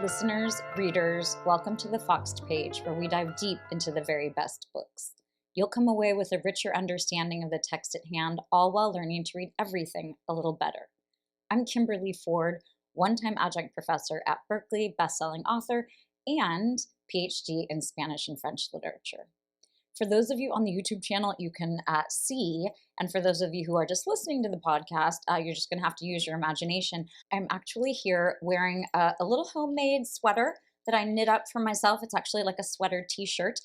Listeners, readers, welcome to the Foxed Page, where we dive deep into the very best books. You'll come away with a richer understanding of the text at hand, all while learning to read everything a little better. I'm Kimberly Ford, one-time adjunct professor at Berkeley, best-selling author, and PhD in Spanish and French literature. For those of you on the YouTube channel, you can see, and for those of you who are just listening to the podcast, you're just going to have to use your imagination. I'm actually here wearing a little homemade sweater that I knit up for myself. It's actually like a sweater t-shirt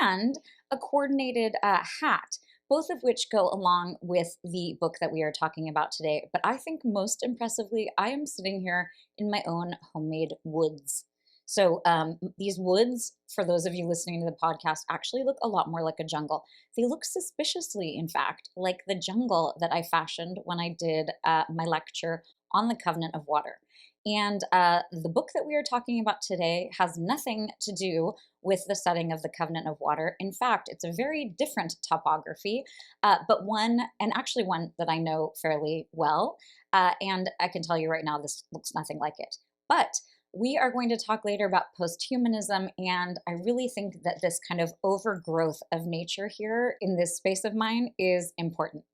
and a coordinated hat, both of which go along with the book that we are talking about today. But I think most impressively, I am sitting here in my own homemade woods. So these woods, for those of you listening to the podcast, actually look a lot more like a jungle. They look suspiciously, in fact, like the jungle that I fashioned when I did my lecture on the Covenant of Water. And the book that we are talking about today has nothing to do with the setting of the Covenant of Water. In fact, it's a very different topography, but one that I know fairly well. And I can tell you right now, this looks nothing like it. But we are going to talk later about posthumanism, and I really think that this kind of overgrowth of nature here in this space of mine is important.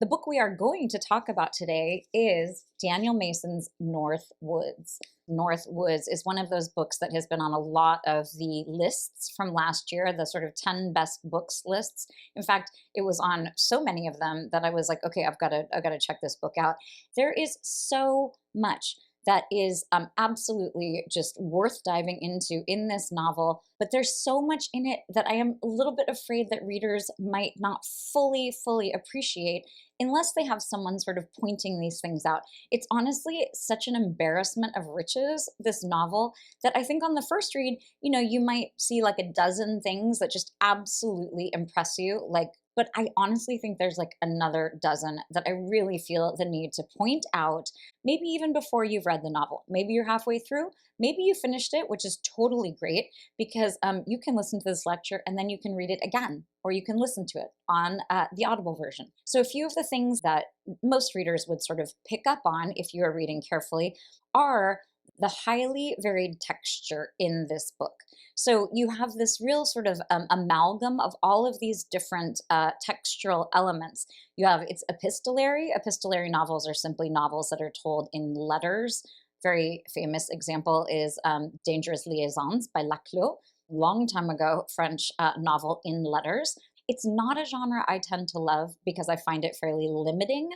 The book we are going to talk about today is Daniel Mason's North Woods. North Woods is one of those books that has been on a lot of the lists from last year, the sort of 10 best books lists. In fact, it was on so many of them that I was like, okay, I've got to check this book out. There is so much that is absolutely just worth diving into in this novel, but there's so much in it that I am a little bit afraid that readers might not fully appreciate unless they have someone sort of pointing these things out. It's honestly such an embarrassment of riches, this novel, that I think on the first read, you might see like a dozen things that just absolutely impress you, but I honestly think there's like another dozen that I really feel the need to point out, maybe even before you've read the novel. Maybe you're halfway through, maybe you finished it, which is totally great because you can listen to this lecture and then you can read it again, or you can listen to it on the Audible version. So a few of the things that most readers would sort of pick up on if you are reading carefully are the highly varied texture in this book. So you have this real sort of amalgam of all of these different textural elements. You have, it's epistolary. Epistolary novels are simply novels that are told in letters. Very famous example is Dangerous Liaisons by Laclos, long time ago French novel in letters. It's not a genre I tend to love because I find it fairly limiting,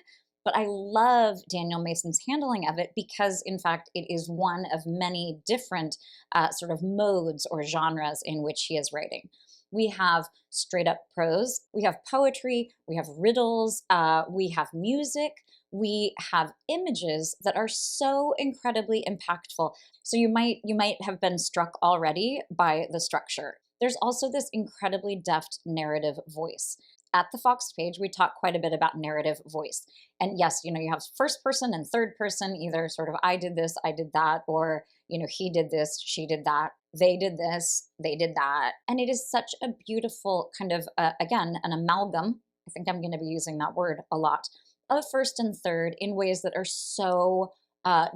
but I love Daniel Mason's handling of it because, in fact, it is one of many different sort of modes or genres in which he is writing. We have straight up prose, we have poetry, we have riddles, we have music, we have images that are so incredibly impactful. So you might have been struck already by the structure. There's also this incredibly deft narrative voice. At the Foxed Page, we talk quite a bit about narrative voice. And yes, you have first person and third person, either sort of I did this, I did that, or, he did this, she did that, they did this, they did that. And it is such a beautiful kind of, again, an amalgam, I think I'm going to be using that word a lot, of first and third in ways that are so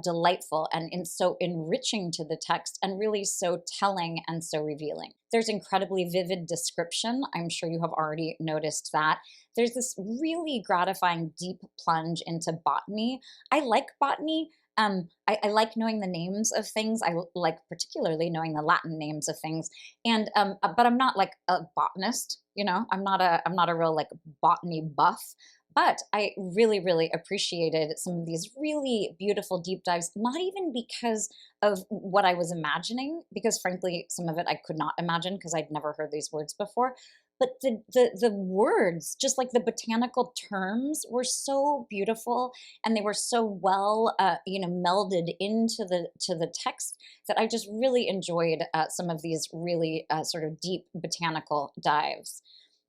delightful and so enriching to the text and really so telling and so revealing. There's incredibly vivid description. I'm sure you have already noticed that. There's this really gratifying deep plunge into botany. I like botany. I like knowing the names of things. I like particularly knowing the Latin names of things. And but I'm not like a botanist, I'm not a real like botany buff. But I really appreciated some of these really beautiful deep dives, not even because of what I was imagining, because frankly, some of it I could not imagine because I'd never heard these words before, but the words, just like the botanical terms, were so beautiful and they were so well, melded into the text that I just really enjoyed some of these really sort of deep botanical dives.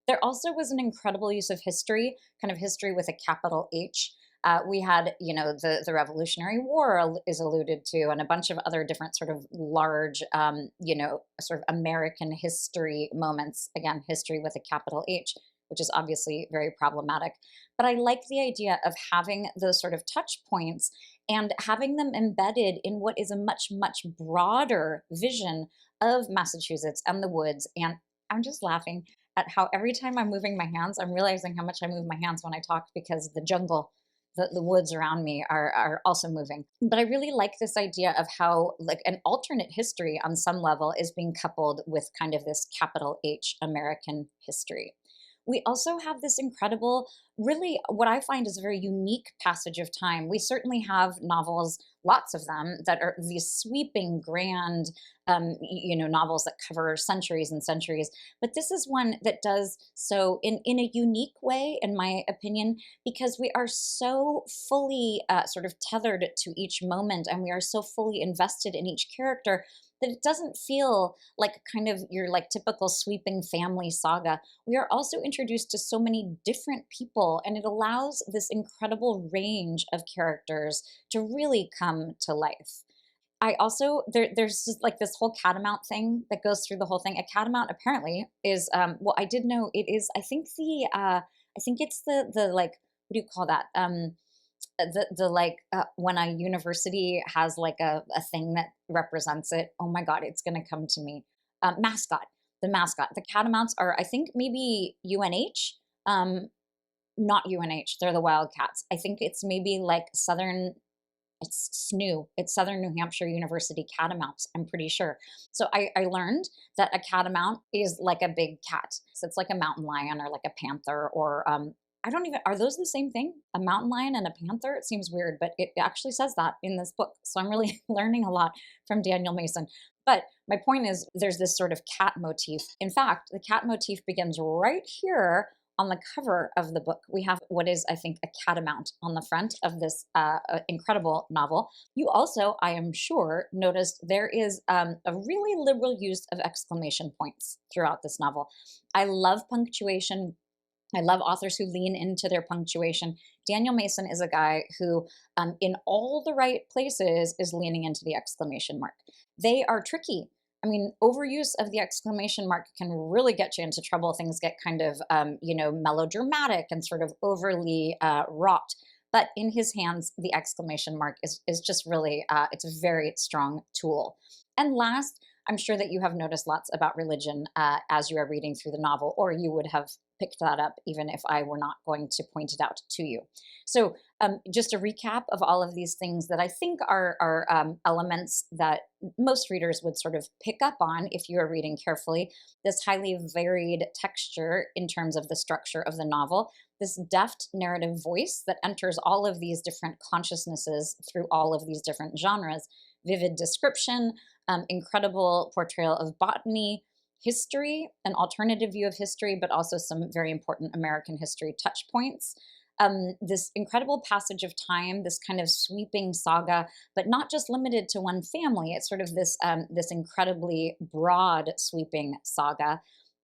There also was an incredible use of history, kind of history with a capital H. We had, the Revolutionary War is alluded to, and a bunch of other different sort of large, sort of American history moments. Again, history with a capital H, which is obviously very problematic. But I like the idea of having those sort of touch points and having them embedded in what is a much, much broader vision of Massachusetts and the woods. And I'm just laughing at how every time I'm moving my hands, I'm realizing how much I move my hands when I talk, because the jungle, the woods around me are also moving. But I really like this idea of how like an alternate history on some level is being coupled with kind of this capital H American history. We also have this incredible, really, what I find is a very unique passage of time. We certainly have novels, lots of them, that are these sweeping, grand, novels that cover centuries and centuries. But this is one that does so in a unique way, in my opinion, because we are so fully sort of tethered to each moment, and we are so fully invested in each character that it doesn't feel like kind of your like typical sweeping family saga. We are also introduced to so many different people, and it allows this incredible range of characters to really come to life. I also there's just like this whole catamount thing that goes through the whole thing. A catamount apparently is well, I did know it is. I think it's the like, what do you call that? The like when a university has like a thing that represents it. Oh my god, it's gonna come to me. Mascot. The mascot. The catamounts are, I think, maybe UNH. Not UNH. They're the Wildcats. I think it's maybe like Southern, it's SNU. It's Southern New Hampshire University Catamounts, I'm pretty sure. So I learned that a catamount is like a big cat. So it's like a mountain lion or like a panther, or I don't even, are those the same thing? A mountain lion and a panther? It seems weird, but it actually says that in this book. So I'm really learning a lot from Daniel Mason. But my point is, there's this sort of cat motif. In fact, the cat motif begins right here on the cover of the book. We have what is, I think, a catamount on the front of this incredible novel. You also, I am sure, noticed there is a really liberal use of exclamation points throughout this novel. I love punctuation. I love authors who lean into their punctuation. Daniel Mason is a guy who, in all the right places, is leaning into the exclamation mark. They are tricky. I mean, overuse of the exclamation mark can really get you into trouble. Things get kind of, melodramatic and sort of overly wrought. But in his hands, the exclamation mark is just really, it's a very strong tool. And last, I'm sure that you have noticed lots about religion as you are reading through the novel, or you would have picked that up even if I were not going to point it out to you. So just a recap of all of these things that I think are elements that most readers would sort of pick up on if you are reading carefully. This highly varied texture in terms of the structure of the novel, this deft narrative voice that enters all of these different consciousnesses through all of these different genres, vivid description, incredible portrayal of botany, history, an alternative view of history, but also some very important American history touch points. This incredible passage of time, this kind of sweeping saga, but not just limited to one family. It's sort of this incredibly broad sweeping saga.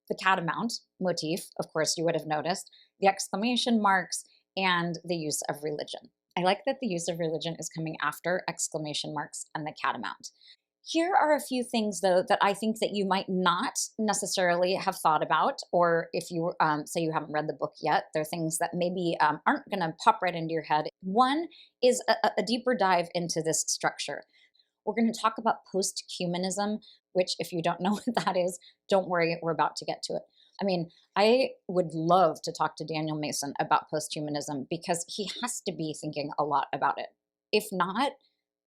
The catamount motif, of course, you would have noticed, the exclamation marks, and the use of religion. I like that the use of religion is coming after exclamation marks and the catamount. Here are a few things, though, that I think that you might not necessarily have thought about, or if you say you haven't read the book yet, there are things that maybe aren't going to pop right into your head. One is a deeper dive into this structure. We're going to talk about posthumanism, which, if you don't know what that is, don't worry, we're about to get to it. I mean, I would love to talk to Daniel Mason about posthumanism because he has to be thinking a lot about it. If not,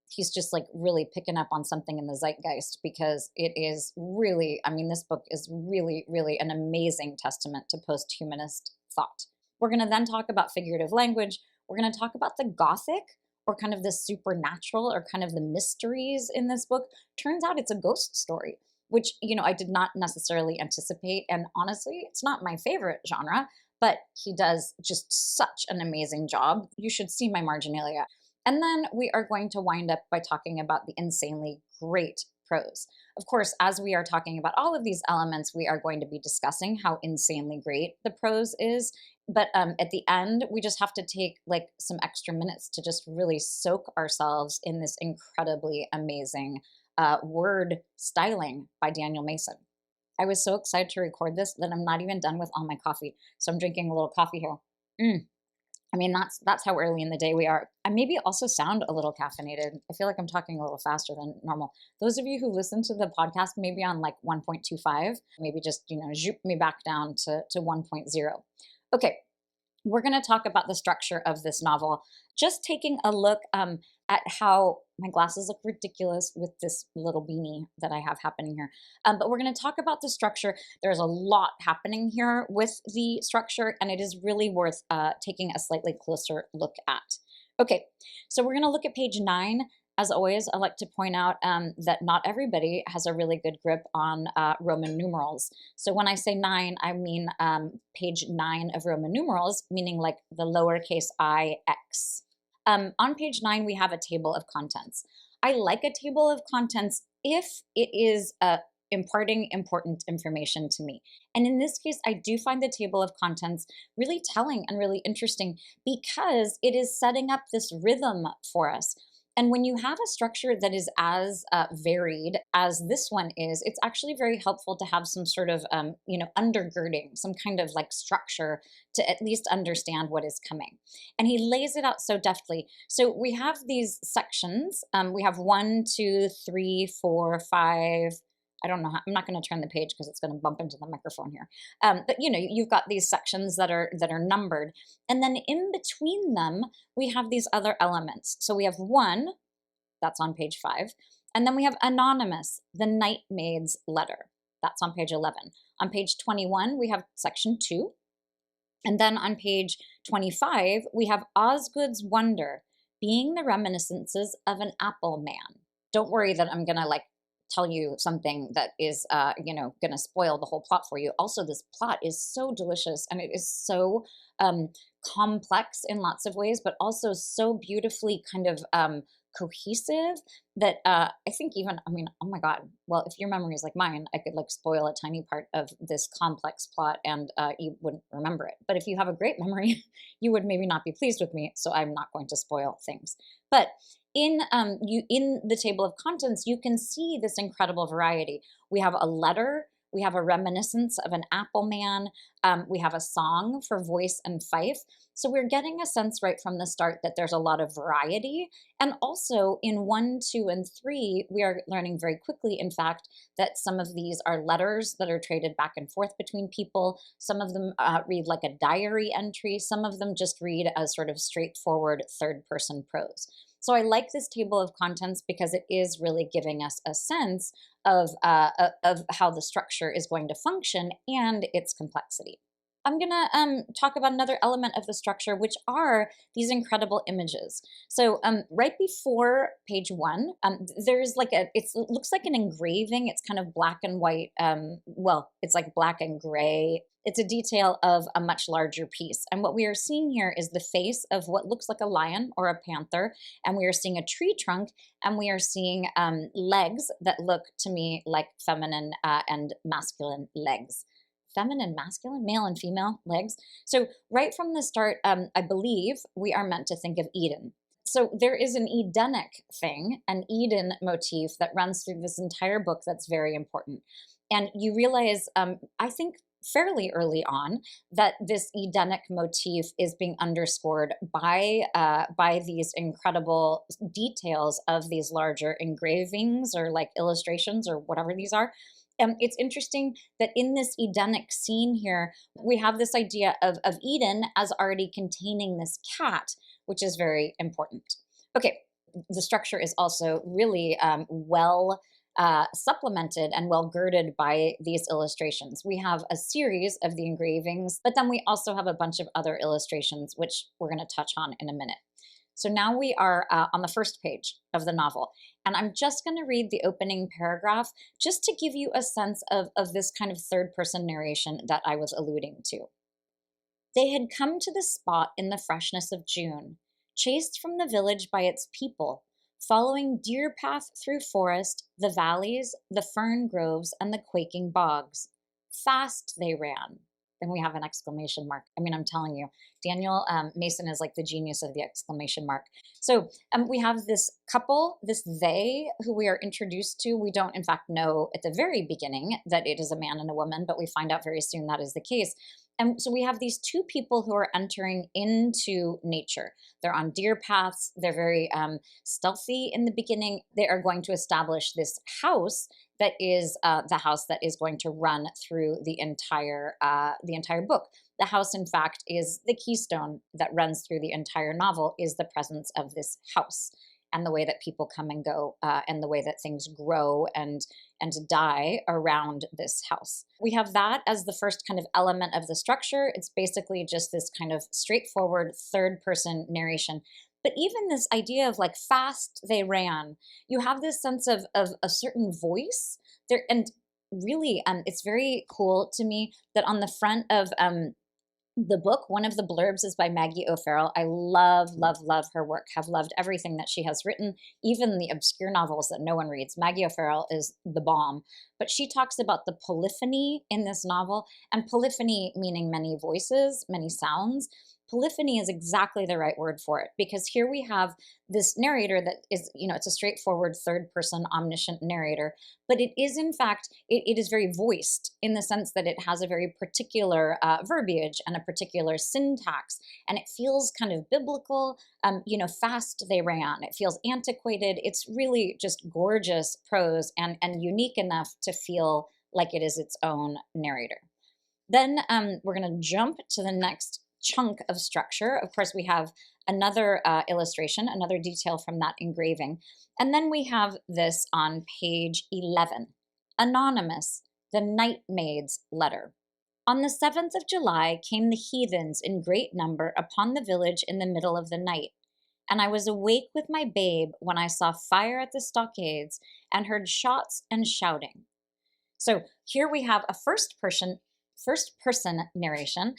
he's just like really picking up on something in the zeitgeist, because it is really, I mean, this book is really, really an amazing testament to posthumanist thought. We're going to then talk about figurative language. We're going to talk about the Gothic, or kind of the supernatural, or kind of the mysteries in this book. Turns out it's a ghost story, which, I did not necessarily anticipate. And honestly, it's not my favorite genre, but he does just such an amazing job. You should see my marginalia. And then we are going to wind up by talking about the insanely great prose. Of course, as we are talking about all of these elements, we are going to be discussing how insanely great the prose is. But at the end, we just have to take like some extra minutes to just really soak ourselves in this incredibly amazing word styling by Daniel Mason. I was so excited to record this that I'm not even done with all my coffee. So I'm drinking a little coffee here. I mean, that's how early in the day we are. I maybe also sound a little caffeinated. I feel like I'm talking a little faster than normal. Those of you who listen to the podcast maybe on like 1.25, maybe just, zoop me back down to 1.0. Okay, we're going to talk about the structure of this novel, just taking a look at how my glasses look ridiculous with this little beanie that I have happening here. But we're going to talk about the structure. There's a lot happening here with the structure, and it is really worth taking a slightly closer look at. Okay, so we're going to look at page 9. As always, I like to point out that not everybody has a really good grip on Roman numerals. So when I say 9, I mean page 9 of Roman numerals, meaning like the lowercase I, X. On page 9, we have a table of contents. I like a table of contents if it is imparting important information to me. And in this case, I do find the table of contents really telling and really interesting because it is setting up this rhythm for us. And when you have a structure that is as varied as this one is, it's actually very helpful to have some sort of, undergirding, some kind of like structure to at least understand what is coming. And he lays it out so deftly. So we have these sections. We have 1, 2, 3, 4, 5. I don't know how, I'm not going to turn the page because it's going to bump into the microphone here. But you've got these sections that are numbered. And then in between them, we have these other elements. So we have 1, that's on page 5. And then we have anonymous, the night maid's letter. That's on page 11. On page 21, we have section 2. And then on page 25, we have Osgood's wonder, being the reminiscences of an apple man. Don't worry that I'm going to tell you something that is, going to spoil the whole plot for you. Also, this plot is so delicious and it is so complex in lots of ways, but also so beautifully kind of cohesive that I think even, oh my God, well, if your memory is like mine, I could spoil a tiny part of this complex plot and you wouldn't remember it. But if you have a great memory, you would maybe not be pleased with me, so I'm not going to spoil things. But in the table of contents, you can see this incredible variety. We have a letter, we have a reminiscence of an apple man, we have a song for voice and fife. So we're getting a sense right from the start that there's a lot of variety. And also in 1, 2, and 3, we are learning very quickly, in fact, that some of these are letters that are traded back and forth between people. Some of them read like a diary entry. Some of them just read as sort of straightforward third-person prose. So I like this table of contents because it is really giving us a sense of how the structure is going to function and its complexity. I'm going to talk about another element of the structure, which are these incredible images. So right before page 1, there's it looks like an engraving. It's kind of black and white. It's like black and gray. It's a detail of a much larger piece. And what we are seeing here is the face of what looks like a lion or a panther. And we are seeing a tree trunk, and we are seeing legs that look to me like feminine and masculine legs. Feminine, masculine, male and female legs. So right from the start, I believe we are meant to think of Eden. So there is an Edenic thing, an Eden motif that runs through this entire book that's very important. And you realize, I think fairly early on, that this Edenic motif is being underscored by these incredible details of these larger engravings or illustrations or whatever these are. It's interesting that in this Edenic scene here, we have this idea of Eden as already containing this cat, which is very important. Okay, the structure is also really well supplemented and well girded by these illustrations. We have a series of the engravings, but then we also have a bunch of other illustrations, which we're going to touch on in a minute. So now we are on the first page of the novel, and I'm just going to read the opening paragraph just to give you a sense of this kind of third-person narration that I was alluding to. They had come to the spot in the freshness of June, chased from the village by its people, following deer path through forest, the valleys, the fern groves, and the quaking bogs. Fast they ran. Then we have an exclamation mark. I'm telling you, Daniel Mason is like the genius of the exclamation mark. So we have this couple, this they, who we are introduced to. We don't, in fact, know at the very beginning that it is a man and a woman, but we find out very soon that is the case. And so we have these two people who are entering into nature. They're on deer paths. They're very stealthy in the beginning. They are going to establish this house that is the house that is going to run through the entire book. The house, in fact, is the keystone that runs through the entire novel, is the presence of this house and the way that people come and go and the way that things grow and die around this house. We have that as the first kind of element of the structure. It's basically just this kind of straightforward third-person narration. But even this idea of like fast they ran, you have this sense of a certain voice there. And really, it's very cool to me that on the front of the book, one of the blurbs is by Maggie O'Farrell. I love, love, love her work, have loved everything that she has written, even the obscure novels that no one reads. Maggie O'Farrell is the bomb. But she talks about the polyphony in this novel, and polyphony meaning many voices, many sounds. Polyphony is exactly the right word for it, because here we have this narrator that is, it's a straightforward third-person omniscient narrator, but it is, in fact, it is very voiced in the sense that it has a very particular verbiage and a particular syntax, and it feels kind of biblical. Fast they ran. It feels antiquated. It's really just gorgeous prose and unique enough to feel like it is its own narrator. Then we're going to jump to the next chunk of structure. Of course, we have another illustration, another detail from that engraving. And then we have this on page 11. Anonymous, the night maid's letter. On the 7th of July came the heathens in great number upon the village in the middle of the night. And I was awake with my babe when I saw fire at the stockades and heard shots and shouting. So here we have a first-person narration.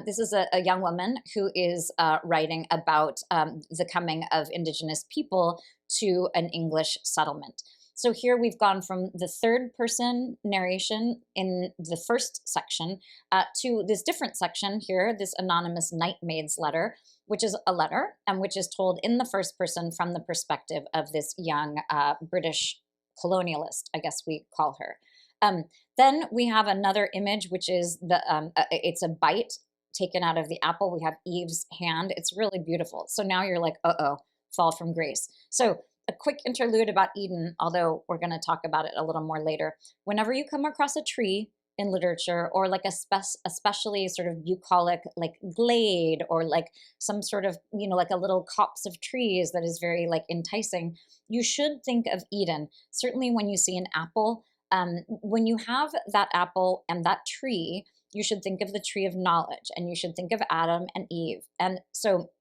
This is a young woman who is writing about the coming of indigenous people to an English settlement. So here we've gone from the third-person narration in the first section to this different section here, this anonymous night maid's letter, which is a letter and which is told in the first person from the perspective of this young British colonialist, I guess we call her. Then we have another image, which is it's a bite taken out of the apple. We have Eve's hand. It's really beautiful. So now you're like, uh-oh, fall from grace. So a quick interlude about Eden, although we're going to talk about it a little more later. Whenever you come across a tree in literature, or like especially sort of bucolic, like glade, or like some sort of, like a little copse of trees that is very like enticing, you should think of Eden. Certainly when you see an apple, when you have that apple and that tree, you should think of the tree of knowledge, and you should think of Adam and Eve. And so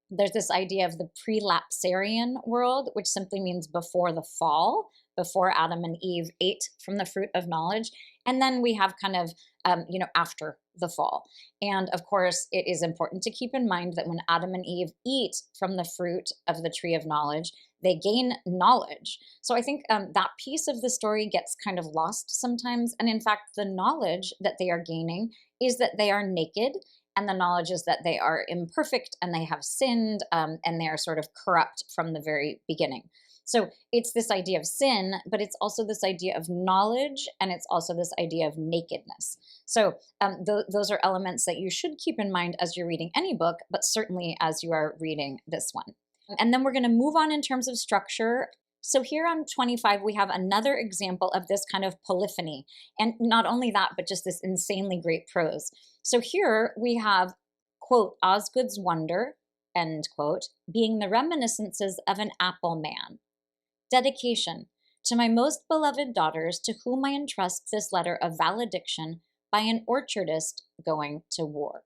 there's this idea of the prelapsarian world, which simply means before the fall, before Adam and Eve ate from the fruit of knowledge. And then we have kind of, after the fall. And of course, it is important to keep in mind that when Adam and Eve eat from the fruit of the tree of knowledge, they gain knowledge. So I think that piece of the story gets kind of lost sometimes. And in fact, the knowledge that they are gaining is that they are naked, and the knowledge is that they are imperfect and they have sinned, and they are sort of corrupt from the very beginning. So it's this idea of sin, but it's also this idea of knowledge, and it's also this idea of nakedness. So those are elements that you should keep in mind as you're reading any book, but certainly as you are reading this one. And then we're going to move on in terms of structure. So here on 25, we have another example of this kind of polyphony. And not only that, but just this insanely great prose. So here we have, quote, Osgood's wonder, end quote, being the reminiscences of an apple man. Dedication to my most beloved daughters, to whom I entrust this letter of valediction by an orchardist going to war.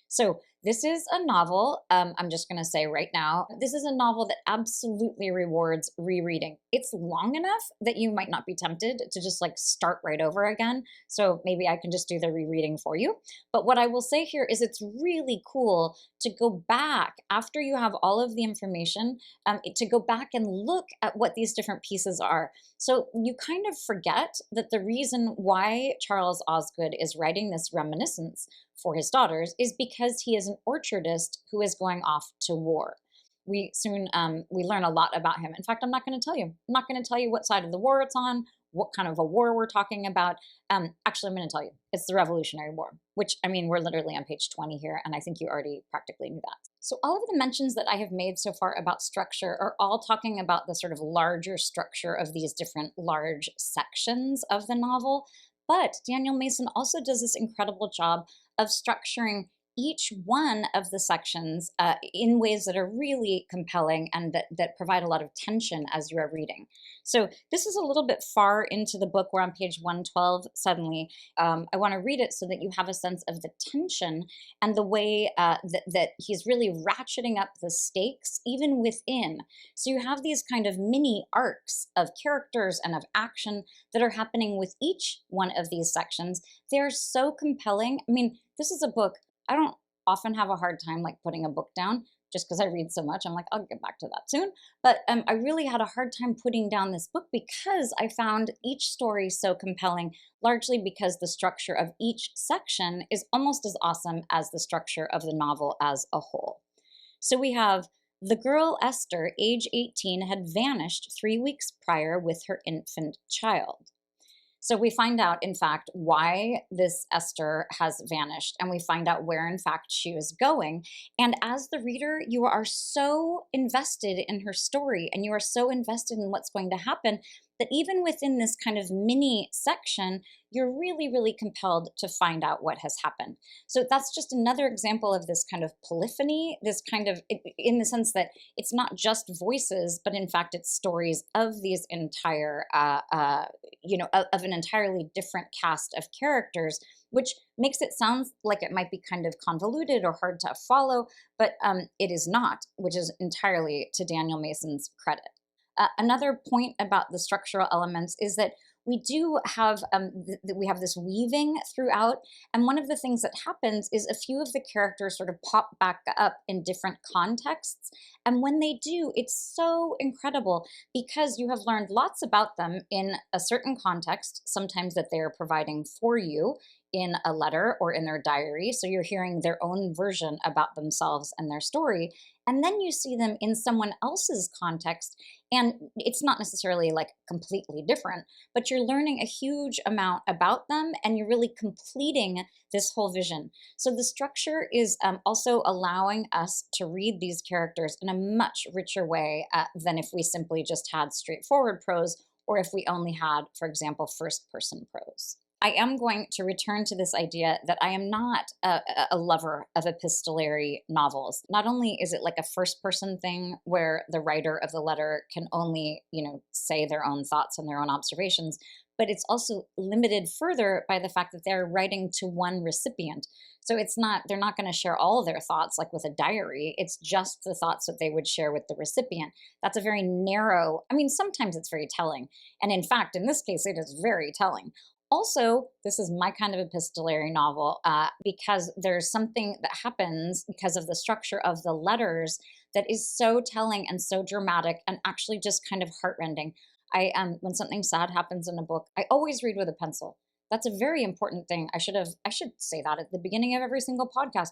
So this is a novel, I'm just going to say right now, this is a novel that absolutely rewards rereading. It's long enough that you might not be tempted to just like start right over again. So maybe I can just do the rereading for you. But what I will say here is it's really cool to go back after you have all of the information, to go back and look at what these different pieces are. So you kind of forget that the reason why Charles Osgood is writing this reminiscence for his daughters is because he is an orchardist who is going off to war. We soon we learn a lot about him. In fact, I'm not going to tell you. I'm not going to tell you what side of the war it's on, what kind of a war we're talking about. Actually, I'm going to tell you. It's the Revolutionary War, which, I mean, we're literally on page 20 here, and I think you already practically knew that. So all of the mentions that I have made so far about structure are all talking about the sort of larger structure of these different large sections of the novel. But Daniel Mason also does this incredible job of structuring each one of the sections in ways that are really compelling and that provide a lot of tension as you are reading. So this is a little bit far into the book. We're on page 112 suddenly. I want to read it so that you have a sense of the tension and the way that he's really ratcheting up the stakes even within. So you have these kind of mini arcs of characters and of action that are happening with each one of these sections. They're so compelling. I mean, this is a book I don't often have a hard time like putting a book down just because I read so much. I'm like, I'll get back to that soon. But I really had a hard time putting down this book because I found each story so compelling, largely because the structure of each section is almost as awesome as the structure of the novel as a whole. So we have the girl Esther, age 18, had vanished 3 weeks prior with her infant child. So we find out, in fact, why this Esther has vanished, and we find out where, in fact, she was going. And as the reader, you are so invested in her story, and you are so invested in what's going to happen that even within this kind of mini section, you're really, really compelled to find out what has happened. So that's just another example of this kind of polyphony, this kind of, in the sense that it's not just voices, but in fact, it's stories of these entire, of an entirely different cast of characters, which makes it sound like it might be kind of convoluted or hard to follow, but it is not, which is entirely to Daniel Mason's credit. Another point about the structural elements is that we do have we have this weaving throughout, and one of the things that happens is a few of the characters sort of pop back up in different contexts, and when they do, it's so incredible because you have learned lots about them in a certain context, sometimes that they are providing for you in a letter or in their diary, so you're hearing their own version about themselves and their story, and then you see them in someone else's context, and it's not necessarily like completely different, but you're learning a huge amount about them and you're really completing this whole vision. So the structure is also allowing us to read these characters in a much richer way than if we simply just had straightforward prose or if we only had, for example, first-person prose. I am going to return to this idea that I am not a lover of epistolary novels. Not only is it like a first-person thing where the writer of the letter can only, say their own thoughts and their own observations, but it's also limited further by the fact that they're writing to one recipient. So they're not going to share all their thoughts like with a diary. It's just the thoughts that they would share with the recipient. That's a very narrow, sometimes it's very telling. And in fact, in this case, it is very telling. Also, this is my kind of epistolary novel because there's something that happens because of the structure of the letters that is so telling and so dramatic and actually just kind of heartrending. When something sad happens in a book, I always read with a pencil. That's a very important thing. I should say that at the beginning of every single podcast.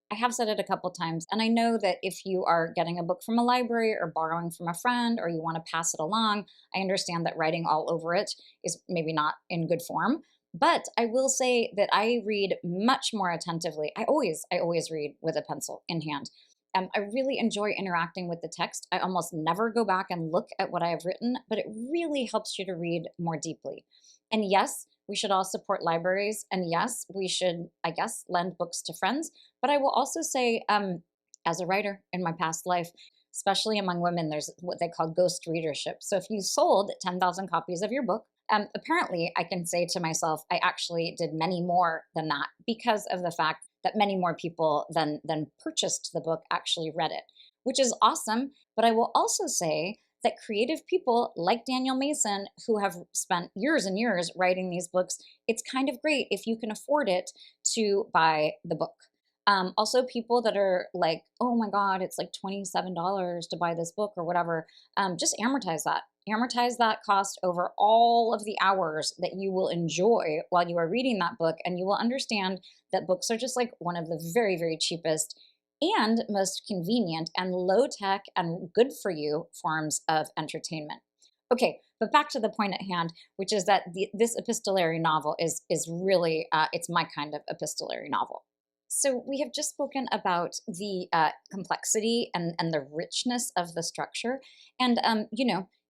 I have said it a couple times, and I know that if you are getting a book from a library or borrowing from a friend or you want to pass it along, I understand that writing all over it is maybe not in good form. But I will say that I read much more attentively. I always read with a pencil in hand. I really enjoy interacting with the text. I almost never go back and look at what I have written, but it really helps you to read more deeply. And yes, we should all support libraries. And yes, we should, I guess, lend books to friends. But I will also say, as a writer in my past life, especially among women, there's what they call ghost readership. So if you sold 10,000 copies of your book, apparently I can say to myself, I actually did many more than that because of the fact that many more people than purchased the book actually read it, which is awesome. But I will also say that creative people like Daniel Mason, who have spent years and years writing these books, it's kind of great if you can afford it to buy the book. Also, people that are like, oh my God, it's like $27 to buy this book or whatever, just amortize that. Amortize that cost over all of the hours that you will enjoy while you are reading that book. And you will understand that books are just like one of the very, very cheapest and most convenient and low tech and good for you forms of entertainment. Okay, but back to the point at hand, which is that this epistolary novel is really it's my kind of epistolary novel. So we have just spoken about the complexity and the richness of the structure, and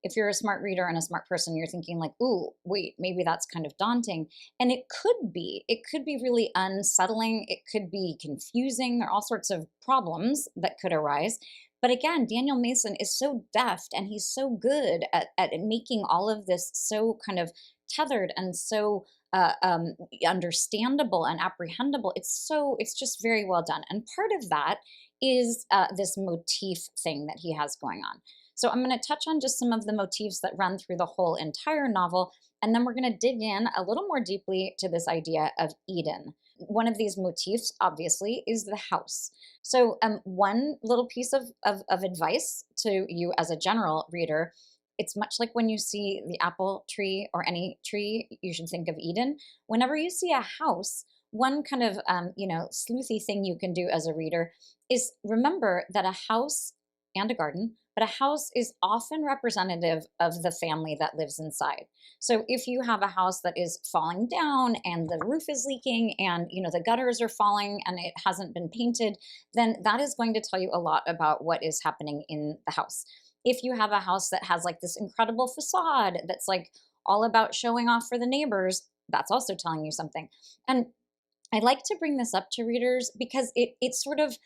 if you're a smart reader and a smart person, you're thinking like, "Ooh, wait, maybe that's kind of daunting," and it could be. It could be really unsettling. It could be confusing. There are all sorts of problems that could arise. But again, Daniel Mason is so deft and he's so good at making all of this so kind of tethered and so understandable and apprehendable. It's just very well done. And part of that is this motif thing that he has going on. So I'm going to touch on just some of the motifs that run through the whole entire novel, and then we're going to dig in a little more deeply to this idea of Eden. One of these motifs, obviously, is the house. So one little piece of advice to you as a general reader, it's much like when you see the apple tree or any tree, you should think of Eden. Whenever you see a house, one kind of sleuthy thing you can do as a reader is remember that a house and a garden, but a house is often representative of the family that lives inside. So if you have a house that is falling down and the roof is leaking and the gutters are falling and it hasn't been painted, then that is going to tell you a lot about what is happening in the house. If you have a house that has like this incredible facade that's like all about showing off for the neighbors, that's also telling you something. And I like to bring this up to readers because it's sort of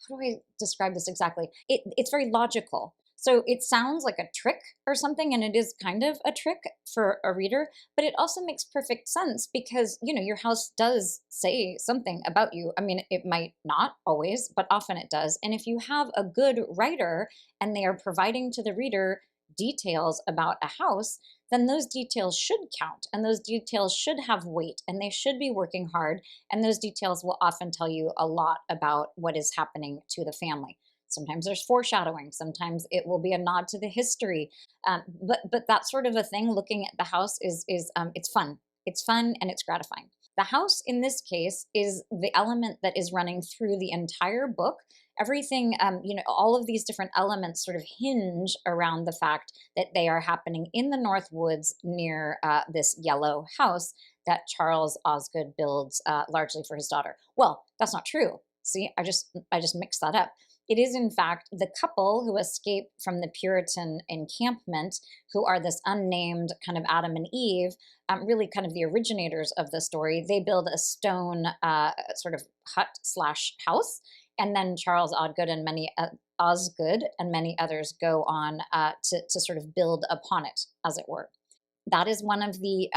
how do I describe this exactly? It's very logical. So it sounds like a trick or something, and it is kind of a trick for a reader, but it also makes perfect sense because, your house does say something about you. I mean, it might not always, but often it does. And if you have a good writer and they are providing to the reader details about a house, then those details should count and those details should have weight and they should be working hard. And those details will often tell you a lot about what is happening to the family. Sometimes there's foreshadowing. Sometimes it will be a nod to the history. But that sort of a thing, looking at the house is it's fun. It's fun and it's gratifying. The house in this case is the element that is running through the entire book. Everything, all of these different elements sort of hinge around the fact that they are happening in the North Woods near this yellow house that Charles Osgood builds largely for his daughter. Well, that's not true. See, I just mixed that up. It is, in fact, the couple who escape from the Puritan encampment, who are this unnamed kind of Adam and Eve, really kind of the originators of the story. They build a stone sort of hut/house, and then Charles Osgood and many others go on to sort of build upon it, as it were. That is one of the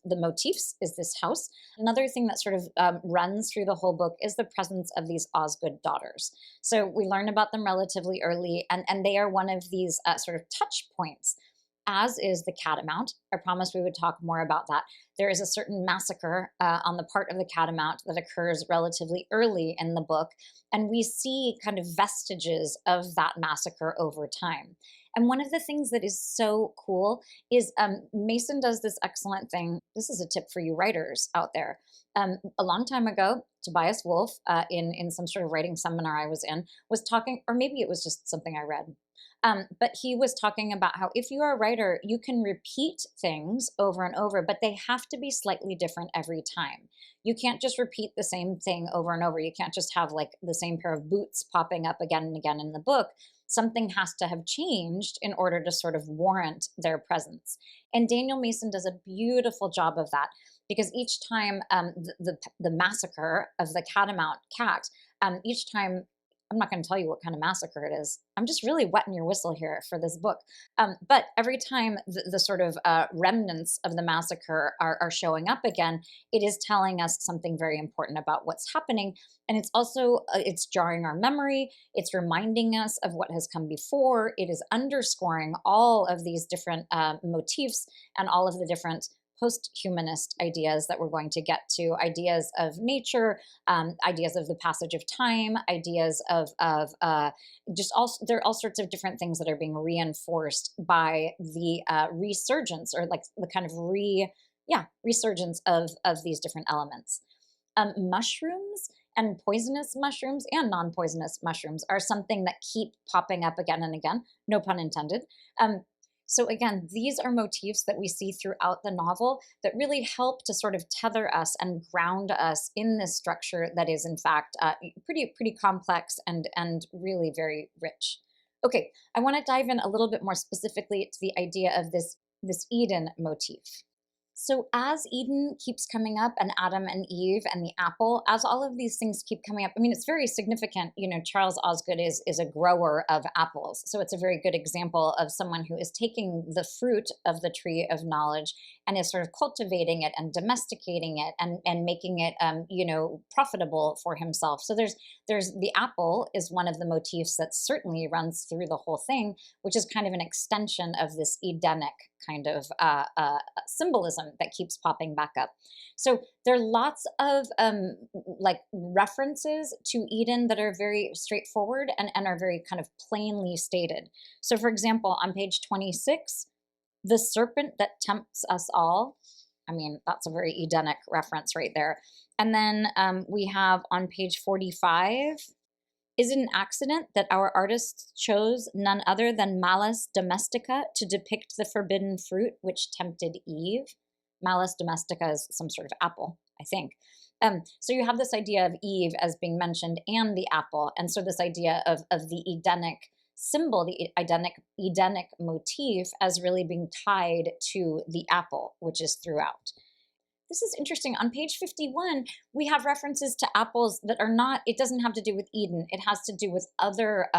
motifs, is this house. Another thing that sort of runs through the whole book is the presence of these Osgood daughters. So we learn about them relatively early, and they are one of these sort of touch points, as is the catamount. I promised we would talk more about that. There is a certain massacre on the part of the catamount that occurs relatively early in the book, and we see kind of vestiges of that massacre over time. And one of the things that is so cool is Mason does this excellent thing. This is a tip for you writers out there. A long time ago, Tobias Wolff, in some sort of writing seminar I was in, was talking, or maybe it was just something I read. But he was talking about how if you are a writer, you can repeat things over and over, but they have to be slightly different every time. You can't just repeat the same thing over and over. You can't just have like the same pair of boots popping up again and again in the book. Something has to have changed in order to sort of warrant their presence. And Daniel Mason does a beautiful job of that, because each time the massacre of the catamount cat, each time, I'm not going to tell you what kind of massacre it is. I'm just really wetting your whistle here for this book. But every time the sort of remnants of the massacre are showing up again, it is telling us something very important about what's happening. And it's also, it's jarring our memory. It's reminding us of what has come before. It is underscoring all of these different motifs and all of the different posthumanist ideas that we're going to get to, ideas of nature, ideas of the passage of time, ideas of just all, there are all sorts of different things that are being reinforced by the resurgence, or like the kind of resurgence of these different elements. Mushrooms and poisonous mushrooms and non-poisonous mushrooms are something that keep popping up again and again, no pun intended. So again, these are motifs that we see throughout the novel that really help to sort of tether us and ground us in this structure that is in fact pretty complex and really very rich. Okay, I want to dive in a little bit more specifically to the idea of this Eden motif. So as Eden keeps coming up, and Adam and Eve and the apple, as all of these things keep coming up, I mean, it's very significant. You know, Charles Osgood is a grower of apples. So it's a very good example of someone who is taking the fruit of the tree of knowledge and is sort of cultivating it and domesticating it and making it, you know, profitable for himself. So there's the apple is one of the motifs that certainly runs through the whole thing, which is kind of an extension of this Edenic kind of symbolism that keeps popping back up. So there are lots of like references to Eden that are very straightforward and are very kind of plainly stated. So for example, on page 26, the serpent that tempts us all. I mean, that's a very Edenic reference right there. And then we have on page 45, is it an accident that our artists chose none other than Malus domestica to depict the forbidden fruit which tempted Eve? Malus domestica is some sort of apple, I think. So you have this idea of Eve as being mentioned and the apple. And so this idea of the Edenic symbol, the Edenic motif, as really being tied to the apple, which is throughout. This is interesting. On page 51, we have references to apples that are not, it doesn't have to do with Eden. It has to do with other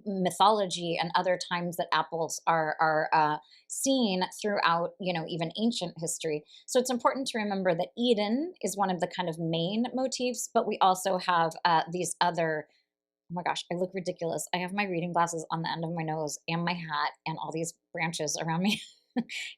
mythology and other times that apples are seen throughout, you know, even ancient history. So it's important to remember that Eden is one of the kind of main motifs, but we also have these other, oh my gosh, I look ridiculous. I have my reading glasses on the end of my nose and my hat and all these branches around me.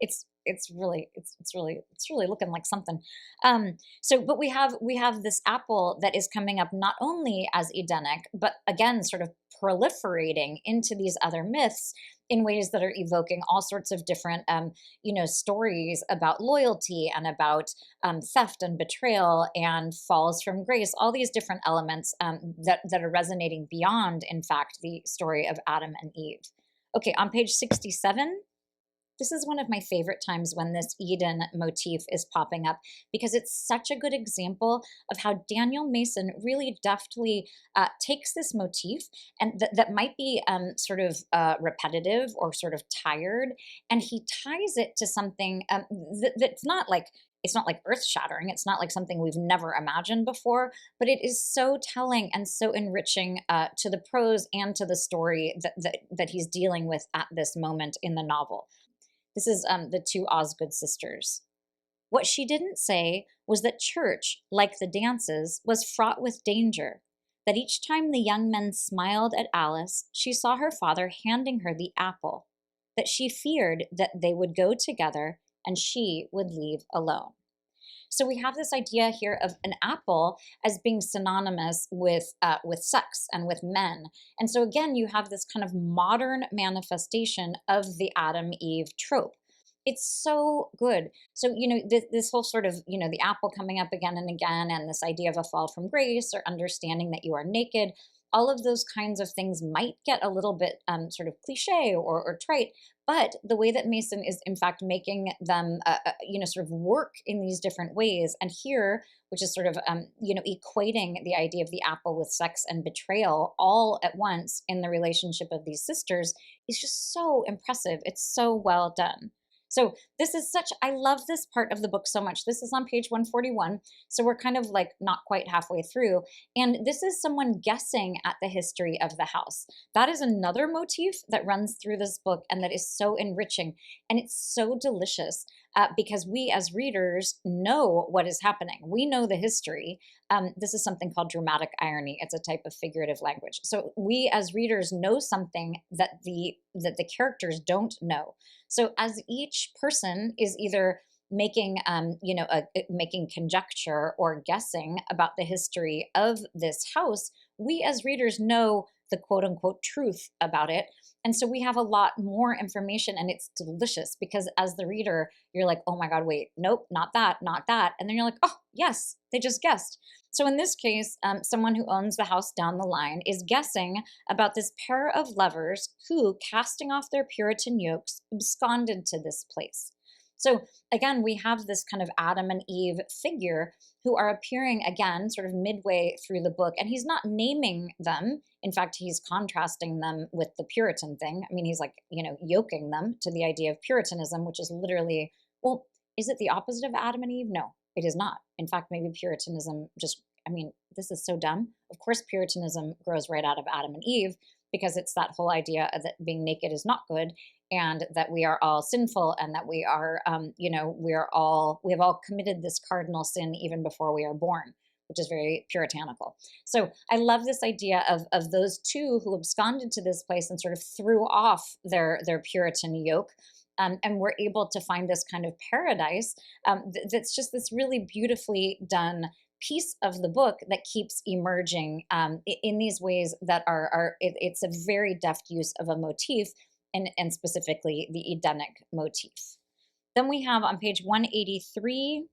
It's really looking like something. But we have this apple that is coming up not only as Edenic, but again, sort of proliferating into these other myths in ways that are evoking all sorts of different, you know, stories about loyalty and about theft and betrayal and falls from grace, all these different elements that are resonating beyond, in fact, the story of Adam and Eve. Okay, on page 67, this is one of my favorite times when this Eden motif is popping up, because it's such a good example of how Daniel Mason really deftly takes this motif and that might be sort of repetitive or sort of tired, and he ties it to something that's not like, it's not like earth-shattering. It's not like something we've never imagined before, but it is so telling and so enriching to the prose and to the story that he's dealing with at this moment in the novel. This is the two Osgood sisters. What she didn't say was that church, like the dances, was fraught with danger, that each time the young men smiled at Alice, she saw her father handing her the apple, that she feared that they would go together and she would leave alone. So we have this idea here of an apple as being synonymous with sex and with men. And so again, you have this kind of modern manifestation of the Adam-Eve trope. It's so good. So, you know, this whole sort of, you know, the apple coming up again and again, and this idea of a fall from grace or understanding that you are naked, all of those kinds of things might get a little bit sort of cliche or trite, but the way that Mason is in fact making them, you know, sort of work in these different ways, and here, which is sort of, you know, equating the idea of the apple with sex and betrayal all at once in the relationship of these sisters, is just so impressive. It's so well done. So this is such, I love this part of the book so much. This is on page 141. So we're kind of like not quite halfway through. And this is someone guessing at the history of the house. That is another motif that runs through this book and that is so enriching. And it's so delicious because we as readers know what is happening. We know the history. This is something called dramatic irony. It's a type of figurative language. So we as readers know something that the characters don't know. So as each person is either making, making conjecture or guessing about the history of this house, we as readers know the quote unquote truth about it. And so we have a lot more information, and it's delicious because as the reader, you're like, oh my God, wait, nope, not that, not that. And then you're like, oh, yes, they just guessed. So in this case, someone who owns the house down the line is guessing about this pair of lovers who, casting off their Puritan yokes, absconded to this place. So again, we have this kind of Adam and Eve figure who are appearing again, sort of midway through the book. And he's not naming them. In fact, he's contrasting them with the Puritan thing. I mean, he's like, yoking them to the idea of Puritanism, which is literally, well, is it the opposite of Adam and Eve? No, it is not. In fact, maybe Puritanism just, I mean, this is so dumb. Of course, Puritanism grows right out of Adam and Eve because it's that whole idea that being naked is not good, and that we are all sinful, and that we are, we have all committed this cardinal sin even before we are born, which is very puritanical. So I love this idea of those two who absconded to this place and sort of threw off their Puritan yoke. And we're able to find this kind of paradise that's just this really beautifully done piece of the book that keeps emerging in these ways that it's a very deft use of a motif, and specifically the Edenic motif. Then we have on page 183,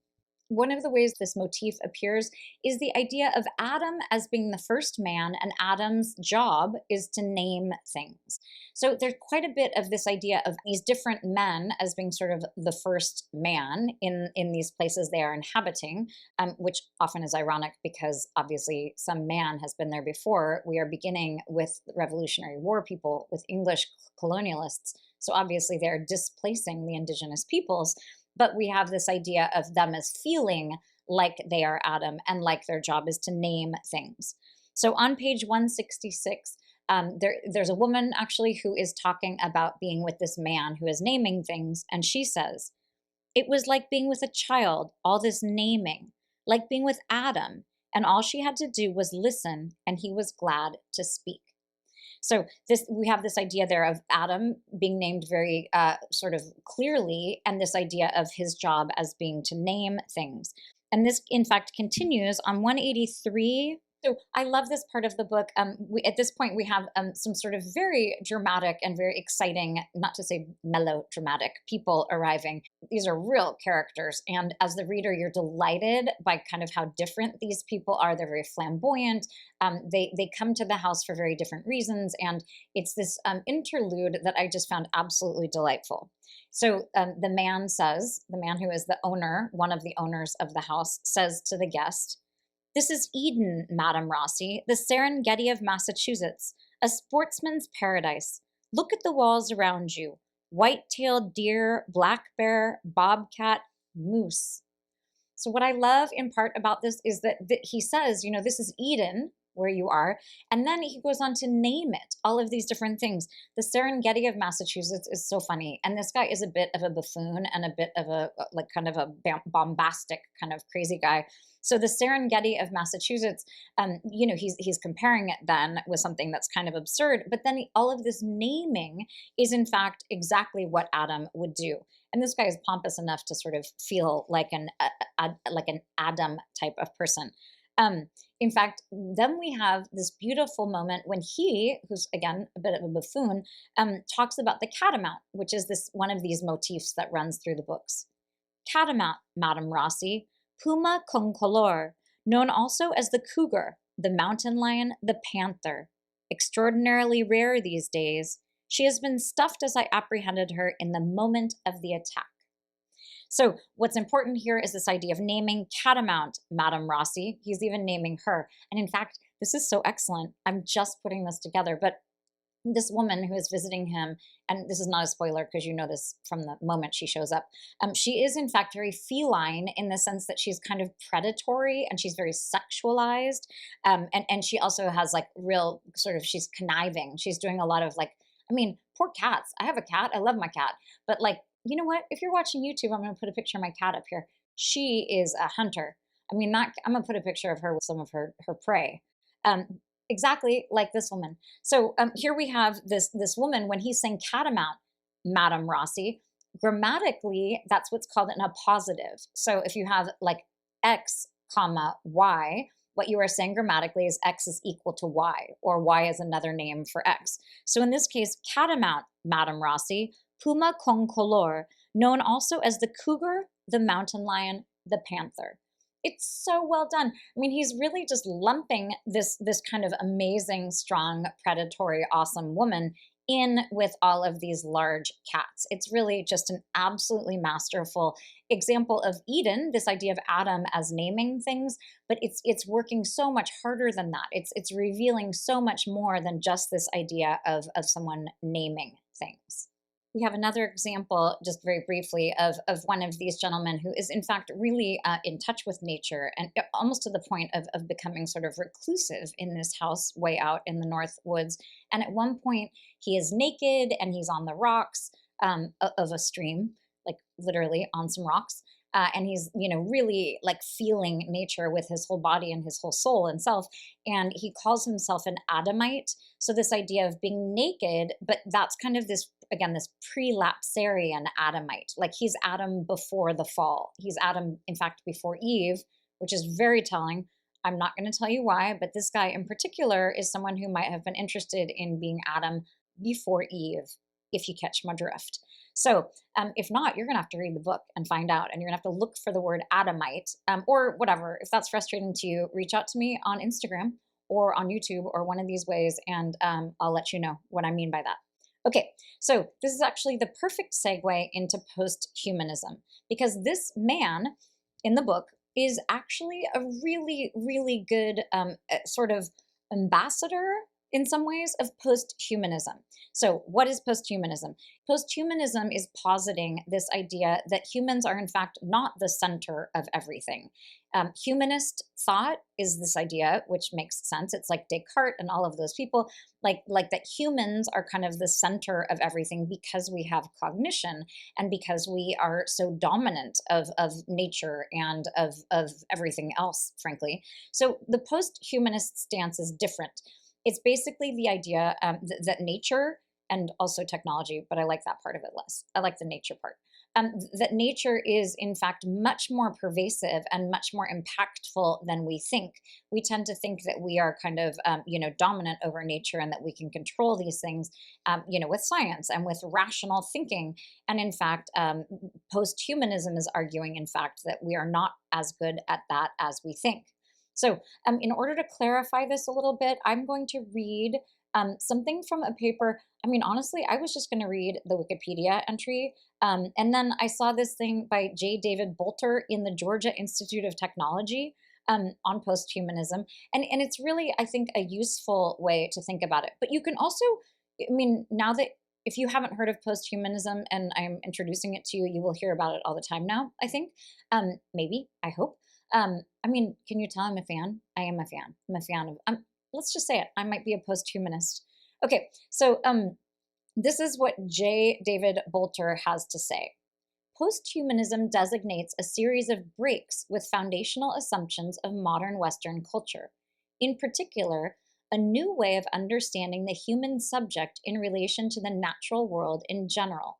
one of the ways this motif appears is the idea of Adam as being the first man, and Adam's job is to name things. So there's quite a bit of this idea of these different men as being sort of the first man in these places they are inhabiting, which often is ironic because obviously some man has been there before. We are beginning with Revolutionary War people, with English colonialists. So obviously they're displacing the indigenous peoples. But we have this idea of them as feeling like they are Adam and like their job is to name things. So on page 166, there's a woman actually who is talking about being with this man who is naming things. And she says, "It was like being with a child, all this naming, like being with Adam. And all she had to do was listen, and he was glad to speak." So we have this idea there of Adam being named very sort of clearly, and this idea of his job as being to name things. And this, in fact, continues on 183. So I love this part of the book. At this point, we have some sort of very dramatic and very exciting, not to say melodramatic, people arriving. These are real characters. And as the reader, you're delighted by kind of how different these people are. They're very flamboyant. They come to the house for very different reasons. And it's this interlude that I just found absolutely delightful. So the man who is the owner, one of the owners of the house, says to the guest, "This is Eden, Madam Rossi, the Serengeti of Massachusetts, a sportsman's paradise. Look at the walls around you. White-tailed deer, black bear, bobcat, moose." So what I love in part about this is that he says, this is Eden, where you are. And then he goes on to name it, all of these different things. The Serengeti of Massachusetts is so funny. And this guy is a bit of a buffoon and a bit of a, like kind of a bombastic kind of crazy guy. So the Serengeti of Massachusetts, he's comparing it then with something that's kind of absurd. But then all of this naming is in fact exactly what Adam would do. And this guy is pompous enough to sort of feel like an Adam type of person. In fact, then we have this beautiful moment when he, who's again a bit of a buffoon, talks about the catamount, which is this one of these motifs that runs through the books. "Catamount, Madam Rossi, Puma concolor, known also as the cougar, the mountain lion, the panther. Extraordinarily rare these days. She has been stuffed as I apprehended her in the moment of the attack." So what's important here is this idea of naming Catamount, Madam Rossi. He's even naming her. And in fact, this is so excellent. I'm just putting this together, but this woman who is visiting him, and this is not a spoiler because you know this from the moment she shows up, she is in fact very feline in the sense that she's kind of predatory and she's very sexualized. And she also has like real sort of, she's conniving. She's doing a lot of like, I mean, poor cats. I have a cat. I love my cat. But like, you know what? If you're watching YouTube, I'm going to put a picture of my cat up here. She is a hunter. I mean, I'm going to put a picture of her with some of her prey. Exactly like this woman. So here we have this woman, when he's saying Catamount, Madam Rossi, grammatically, that's what's called an appositive. So if you have like x comma y, what you are saying grammatically is x is equal to y, or y is another name for x. So in this case, catamount, Madame Rossi, puma con color, known also as the cougar, the mountain lion, the panther. It's so well done. I mean, he's really just lumping this kind of amazing, strong, predatory, awesome woman in with all of these large cats. It's really just an absolutely masterful example of Eden, this idea of Adam as naming things, but it's working so much harder than that. It's revealing so much more than just this idea of someone naming things. We have another example, just very briefly, of one of these gentlemen who is in fact really in touch with nature, and almost to the point of becoming sort of reclusive in this house way out in the North Woods. And at one point he is naked and he's on the rocks of a stream, like literally on some rocks. And he's, really like feeling nature with his whole body and his whole soul and self. And he calls himself an Adamite. So this idea of being naked, but that's kind of this, again, this prelapsarian Adamite. Like he's Adam before the fall. He's Adam, in fact, before Eve, which is very telling. I'm not going to tell you why, but this guy in particular is someone who might have been interested in being Adam before Eve, if you catch my drift. So if not, you're going to have to read the book and find out, and you're going to have to look for the word Adamite or whatever. If that's frustrating to you, reach out to me on Instagram or on YouTube or one of these ways, and I'll let you know what I mean by that. Okay, so this is actually the perfect segue into posthumanism, because this man in the book is actually a really, really good sort of ambassador in some ways of posthumanism. So what is posthumanism? Posthumanism is positing this idea that humans are in fact not the center of everything. Humanist thought is this idea, which makes sense. It's like Descartes and all of those people, like that humans are kind of the center of everything because we have cognition and because we are so dominant of nature and of everything else, frankly. So the posthumanist stance is different. It's basically the idea that nature, and also technology, but I like that part of it less. I like the nature part. That nature is in fact much more pervasive and much more impactful than we think. We tend to think that we are kind of, dominant over nature and that we can control these things, with science and with rational thinking. And in fact, posthumanism is arguing, in fact, that we are not as good at that as we think. So in order to clarify this a little bit, I'm going to read something from a paper. I mean, honestly, I was just going to read the Wikipedia entry. And then I saw this thing by J. David Bolter in the Georgia Institute of Technology on posthumanism. And it's really, I think, a useful way to think about it. But you can also, I mean, now that if you haven't heard of posthumanism and I'm introducing it to you, you will hear about it all the time now, I think. Maybe, I hope. I mean, can you tell I'm a fan? I am a fan. I'm a fan of, let's just say it. I might be a posthumanist. Okay, so this is what J. David Bolter has to say. Posthumanism designates a series of breaks with foundational assumptions of modern Western culture. In particular, a new way of understanding the human subject in relation to the natural world in general.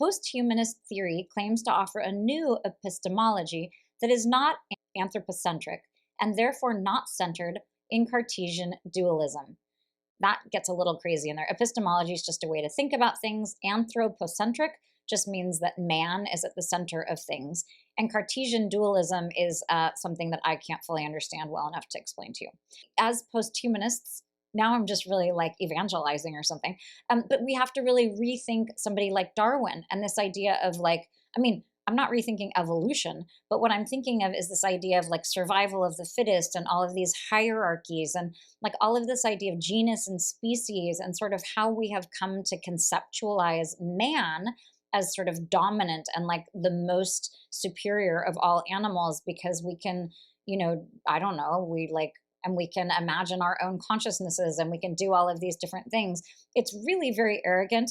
Posthumanist theory claims to offer a new epistemology that is not anthropocentric and therefore not centered in Cartesian dualism. That gets a little crazy in there. Epistemology is just a way to think about things. Anthropocentric just means that man is at the center of things. And Cartesian dualism is something that I can't fully understand well enough to explain to you. As posthumanists, now I'm just really like evangelizing or something, but we have to really rethink somebody like Darwin and this idea of like, I mean, I'm not rethinking evolution, but what I'm thinking of is this idea of like survival of the fittest and all of these hierarchies and like all of this idea of genus and species and sort of how we have come to conceptualize man as sort of dominant and like the most superior of all animals because we can, I don't know, and we can imagine our own consciousnesses and we can do all of these different things. It's really very arrogant.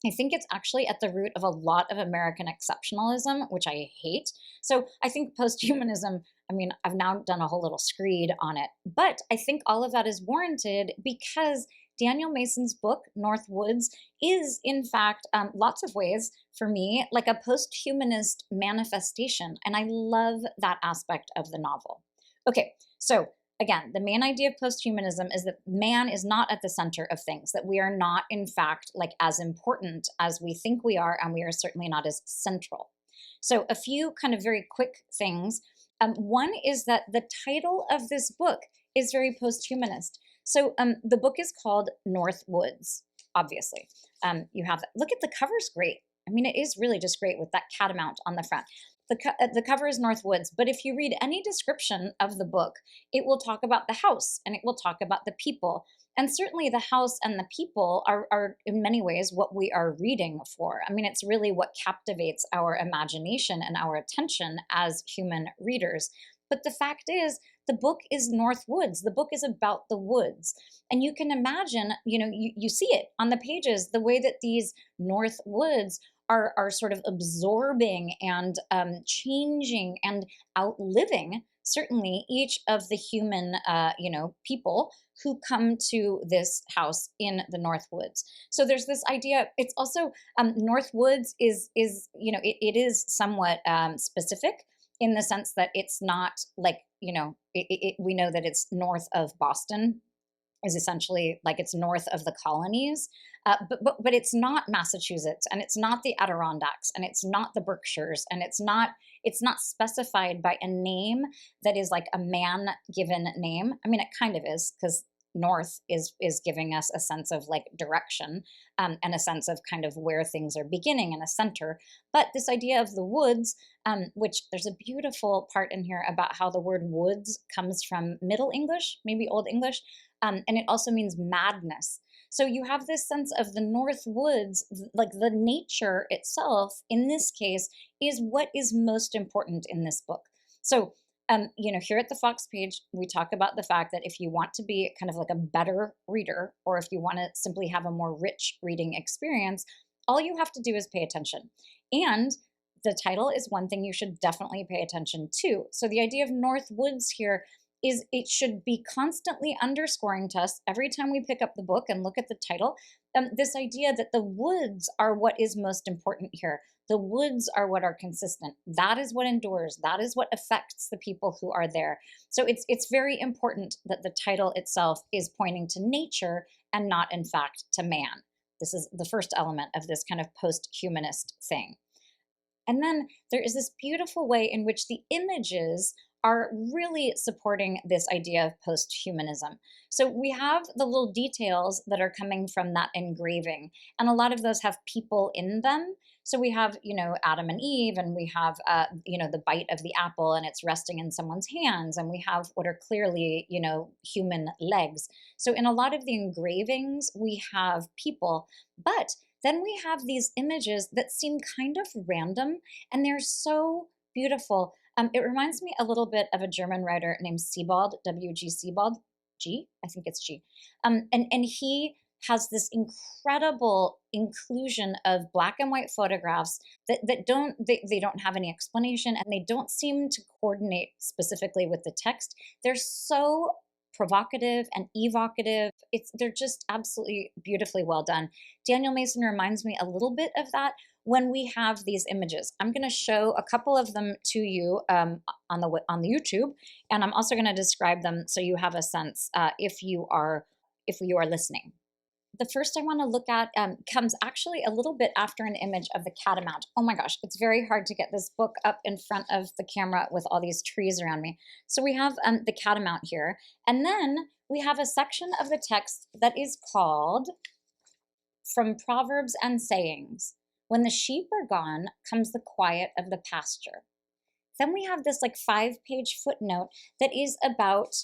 I think it's actually at the root of a lot of American exceptionalism, which I hate. So I think posthumanism, I mean, I've now done a whole little screed on it, but I think all of that is warranted because Daniel Mason's book, North Woods, is in fact, lots of ways for me, like a post-humanist manifestation. And I love that aspect of the novel. Okay, so again, the main idea of posthumanism is that man is not at the center of things, that we are not, in fact, like as important as we think we are, and we are certainly not as central. So a few kind of very quick things. One is that the title of this book is very posthumanist. So the book is called North Woods, obviously. You have, look at the cover's great. I mean, it is really just great with that catamount on the front. The cover is North Woods, but if you read any description of the book, it will talk about the house and it will talk about the people. And certainly the house and the people are in many ways what we are reading for. I mean, it's really what captivates our imagination and our attention as human readers. But the fact is, the book is North Woods. The book is about the woods. And you can imagine, you see it on the pages, the way that these North Woods are sort of absorbing and changing and outliving certainly each of the human, people who come to this house in the North Woods. So there's this idea. It's also North Woods it is somewhat specific in the sense that it's not like we know that it's north of Boston, is essentially like it's north of the colonies, but it's not Massachusetts, and it's not the Adirondacks, and it's not the Berkshires, and it's not specified by a name that is like a man-given name. I mean, it kind of is, because north is giving us a sense of like direction, and a sense of kind of where things are beginning and a center. But this idea of the woods, which there's a beautiful part in here about how the word woods comes from Middle English, maybe Old English, and it also means madness. So you have this sense of the North Woods, like the nature itself, in this case, is what is most important in this book. So, here at the Fox page, we talk about the fact that if you want to be kind of like a better reader, or if you want to simply have a more rich reading experience, all you have to do is pay attention. And the title is one thing you should definitely pay attention to. So the idea of North Woods here is it should be constantly underscoring to us every time we pick up the book and look at the title, this idea that the woods are what is most important here. The woods are what are consistent. That is what endures. That is what affects the people who are there. So it's very important that the title itself is pointing to nature and not, in fact, to man. This is the first element of this kind of post-humanist thing. And then there is this beautiful way in which the images are really supporting this idea of post-humanism. So we have the little details that are coming from that engraving, and a lot of those have people in them. So we have, Adam and Eve, and we have, the bite of the apple and it's resting in someone's hands, and we have what are clearly, human legs. So in a lot of the engravings, we have people, but then we have these images that seem kind of random, and they're so beautiful. It reminds me a little bit of a German writer named Sebald, W.G. Sebald, I think it's G. And he has this incredible inclusion of black and white photographs that don't have any explanation, and they don't seem to coordinate specifically with the text. They're so provocative and evocative. They're just absolutely beautifully well done. Daniel Mason reminds me a little bit of that when we have these images. I'm going to show a couple of them to you on the YouTube, and I'm also going to describe them so you have a sense if you are listening. The first I want to look at comes actually a little bit after an image of the catamount. Oh my gosh, it's very hard to get this book up in front of the camera with all these trees around me. So we have the catamount here, and then we have a section of the text that is called From Proverbs and Sayings. When the sheep are gone, comes the quiet of the pasture. Then we have this like 5-page footnote that is about,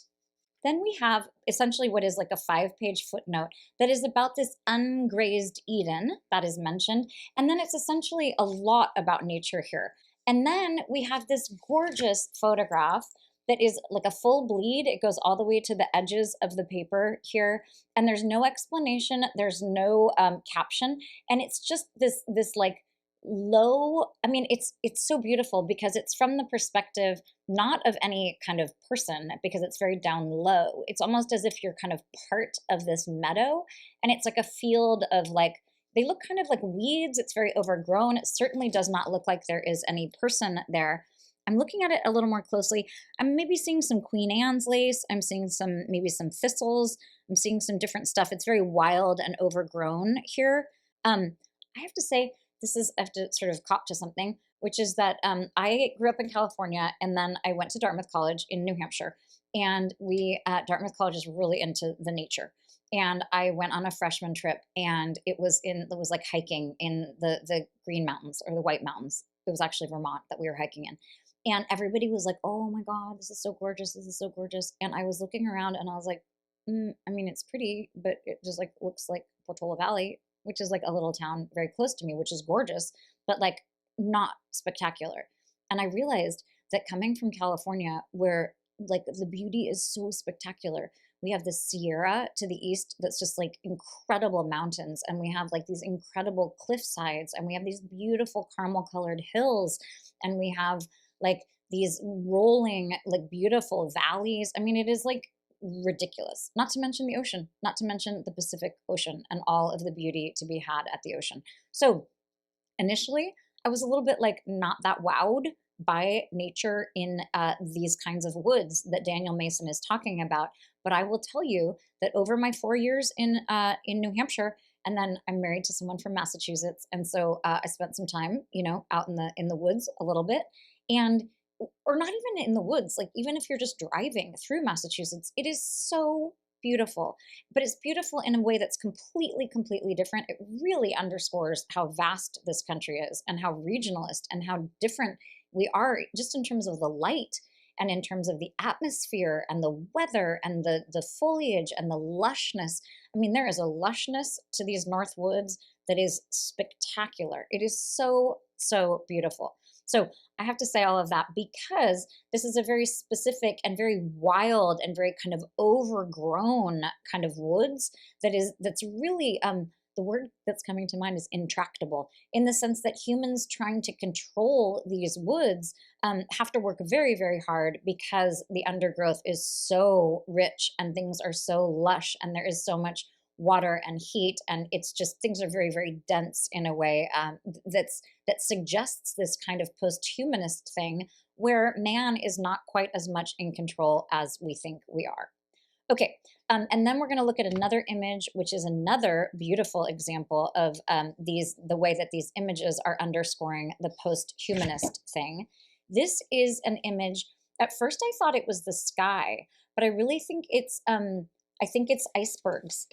then we have essentially what is like a 5-page footnote that is about this ungrazed Eden that is mentioned. And then it's essentially a lot about nature here. And then we have this gorgeous photograph that is like a full bleed. It goes all the way to the edges of the paper here. And there's no explanation. There's no caption. And it's just this like low. I mean, it's so beautiful because it's from the perspective not of any kind of person, because it's very down low. It's almost as if you're kind of part of this meadow, and it's like a field of like, they look kind of like weeds. It's very overgrown. It certainly does not look like there is any person there. I'm looking at it a little more closely. I'm maybe seeing some Queen Anne's lace. I'm seeing maybe some thistles. I'm seeing some different stuff. It's very wild and overgrown here. I have to say, I have to sort of cop to something, which is that I grew up in California, and then I went to Dartmouth College in New Hampshire. And we at Dartmouth College is really into the nature. And I went on a freshman trip, and it was like hiking in the Green Mountains or the White Mountains. It was actually Vermont that we were hiking in. And everybody was like, "Oh my God, this is so gorgeous. This is so gorgeous." And I was looking around and I was like, I mean, it's pretty, but it just like looks like Portola Valley, which is like a little town very close to me, which is gorgeous, but like not spectacular. And I realized that coming from California, where like the beauty is so spectacular, we have the Sierra to the east that's just like incredible mountains, and we have like these incredible cliff sides, and we have these beautiful caramel colored hills, and we have like these rolling like beautiful valleys. I mean, it is like ridiculous. Not to mention the ocean, not to mention the Pacific Ocean and all of the beauty to be had at the ocean. So initially, I was a little bit like not that wowed by nature in these kinds of woods that Daniel Mason is talking about. But I will tell you that over my 4 years in New Hampshire, and then I'm married to someone from Massachusetts, and so I spent some time, out in the woods a little bit, and or not even in the woods, like even if you're just driving through Massachusetts, it is so beautiful. But it's beautiful in a way that's completely, completely different. It really underscores how vast this country is and how regionalist and how different we are, just in terms of the light and in terms of the atmosphere and the weather and the foliage and the lushness. I mean, there is a lushness to these North Woods that is spectacular. It is so, so beautiful. So I have to say all of that because this is a very specific and very wild and very kind of overgrown kind of woods that's really the word that's coming to mind is intractable, in the sense that humans trying to control these woods have to work very, very hard because the undergrowth is so rich and things are so lush and there is so much water and heat, and it's just things are very, very dense in a way that suggests this kind of post-humanist thing where man is not quite as much in control as we think we are. Okay, and then we're going to look at another image, which is another beautiful example of the way that these images are underscoring the post-humanist thing. This is an image. At first, I thought it was the sky, but I really think it's icebergs.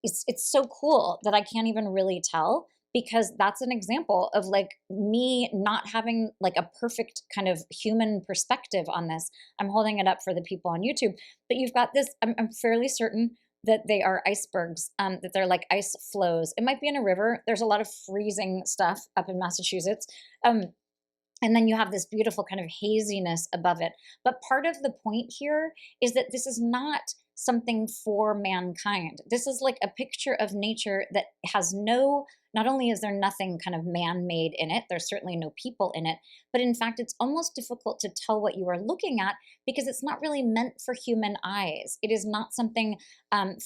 It's so cool that I can't even really tell, because that's an example of like me not having like a perfect kind of human perspective on this. I'm holding it up for the people on YouTube, but you've got this, I'm fairly certain that they are icebergs, that they're like ice flows. It might be in a river. There's a lot of freezing stuff up in Massachusetts. And then you have this beautiful kind of haziness above it. But part of the point here is that this is not something for mankind. This is like a picture of nature that has not only is there nothing kind of man-made in it, there's certainly no people in it, but in fact, it's almost difficult to tell what you are looking at because it's not really meant for human eyes. It is not something,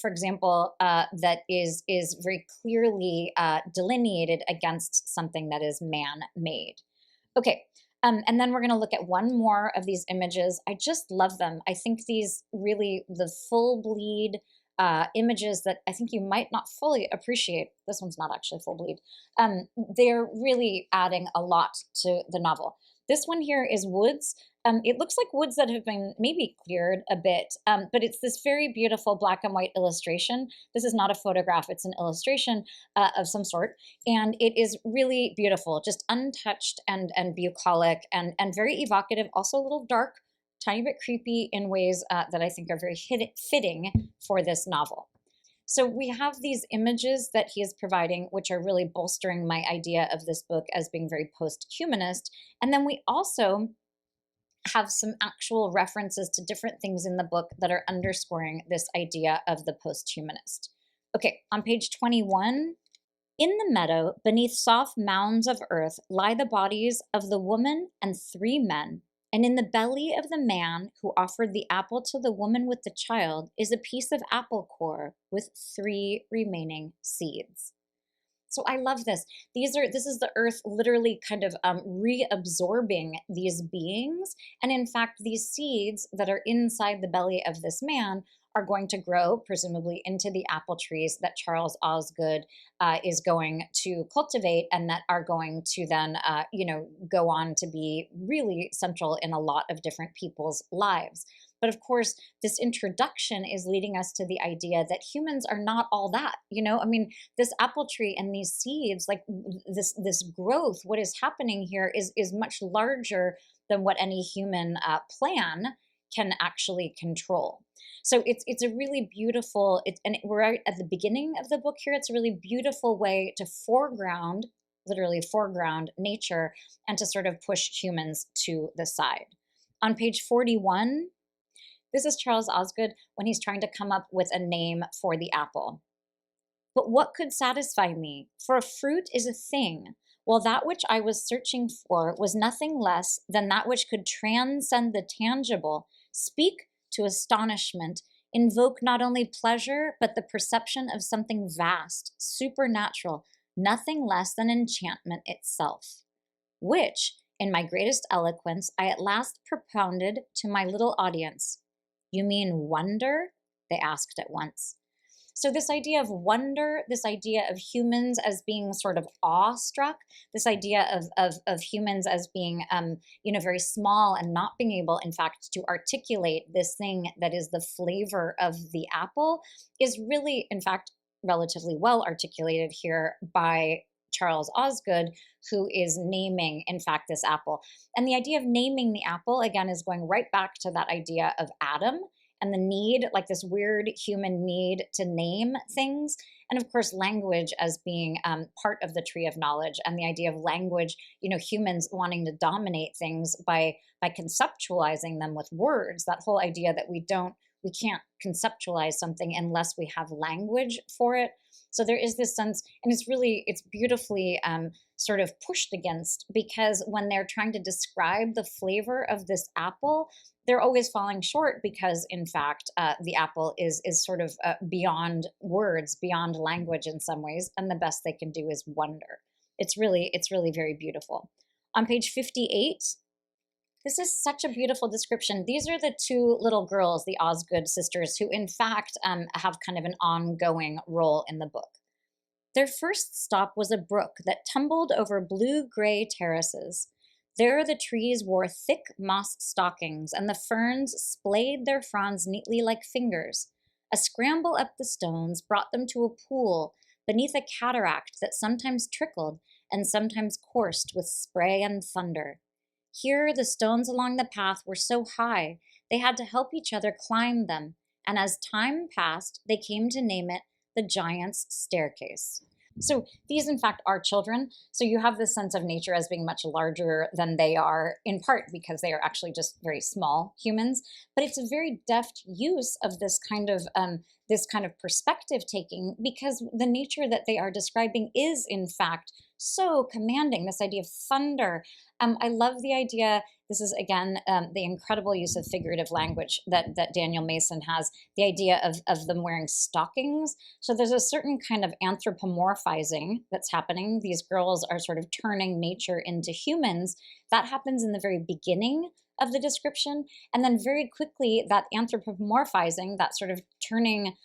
for example, that is very clearly delineated against something that is man-made. Okay, and then we're going to look at one more of these images. I just love them. I think these really, the full bleed images that I think you might not fully appreciate. This one's not actually full bleed. They're really adding a lot to the novel. This one here is woods. It looks like woods that have been maybe cleared a bit, but it's this very beautiful black and white illustration. This is not a photograph, it's an illustration of some sort, and it is really beautiful, just untouched and bucolic and very evocative, also a little dark, tiny bit creepy in ways that I think are very fitting for this novel. So we have these images that he is providing, which are really bolstering my idea of this book as being very post-humanist. And then we also have some actual references to different things in the book that are underscoring this idea of the post-humanist. Okay, on page 21, In the meadow, beneath soft mounds of earth, lie the bodies of the woman and 3 men. And in the belly of the man who offered the apple to the woman with the child is a piece of apple core with 3 remaining seeds. So I love this. This is the earth literally kind of reabsorbing these beings. And in fact, these seeds that are inside the belly of this man are going to grow, presumably, into the apple trees that Charles Osgood is going to cultivate, and that are going to then, go on to be really central in a lot of different people's lives. But of course, this introduction is leading us to the idea that humans are not all that. I mean, this apple tree and these seeds, like this growth, what is happening here is much larger than what any human plan can actually control. So it's a really beautiful, and we're right at the beginning of the book here. It's a really beautiful way to foreground, literally foreground nature, and to sort of push humans to the side. On page 41, this is Charles Osgood when he's trying to come up with a name for the apple. But what could satisfy me? For a fruit is a thing, while that which I was searching for was nothing less than that which could transcend the tangible, speak to astonishment, invoke not only pleasure, but the perception of something vast, supernatural, nothing less than enchantment itself, which, in my greatest eloquence, I at last propounded to my little audience. You mean wonder? They asked at once. So this idea of wonder, this idea of humans as being sort of awestruck, this idea of humans as being, very small and not being able, in fact, to articulate this thing that is the flavor of the apple is really, in fact, relatively well articulated here by Charles Osgood, who is naming, in fact, this apple. And the idea of naming the apple, again, is going right back to that idea of Adam and the need, like this weird human need to name things. And of course, language as being part of the tree of knowledge, and the idea of language, humans wanting to dominate things by conceptualizing them with words. That whole idea that we can't conceptualize something unless we have language for it. So there is this sense, and it's beautifully sort of pushed against, because when they're trying to describe the flavor of this apple, they're always falling short, because in fact, the apple is sort of beyond words, beyond language in some ways, and the best they can do is wonder. It's really very beautiful. On page 58, this is such a beautiful description. These are the 2 little girls, the Osgood sisters, who in fact have kind of an ongoing role in the book. Their first stop was a brook that tumbled over blue-gray terraces. There the trees wore thick moss stockings, and the ferns splayed their fronds neatly like fingers. A scramble up the stones brought them to a pool beneath a cataract that sometimes trickled and sometimes coursed with spray and thunder. Here the stones along the path were so high they had to help each other climb them, and as time passed, they came to name it the Giant's Staircase. So these, in fact, are children. So you have this sense of nature as being much larger than they are, in part because they are actually just very small humans. But it's a very deft use of this kind of perspective taking, because the nature that they are describing is, in fact, so commanding. This idea of thunder. I love the idea. This is, again, the incredible use of figurative language that Daniel Mason has, the idea of them wearing stockings. So there's a certain kind of anthropomorphizing that's happening. These girls are sort of turning nature into humans. That happens in the very beginning of the description. And then very quickly, that anthropomorphizing, that sort of turning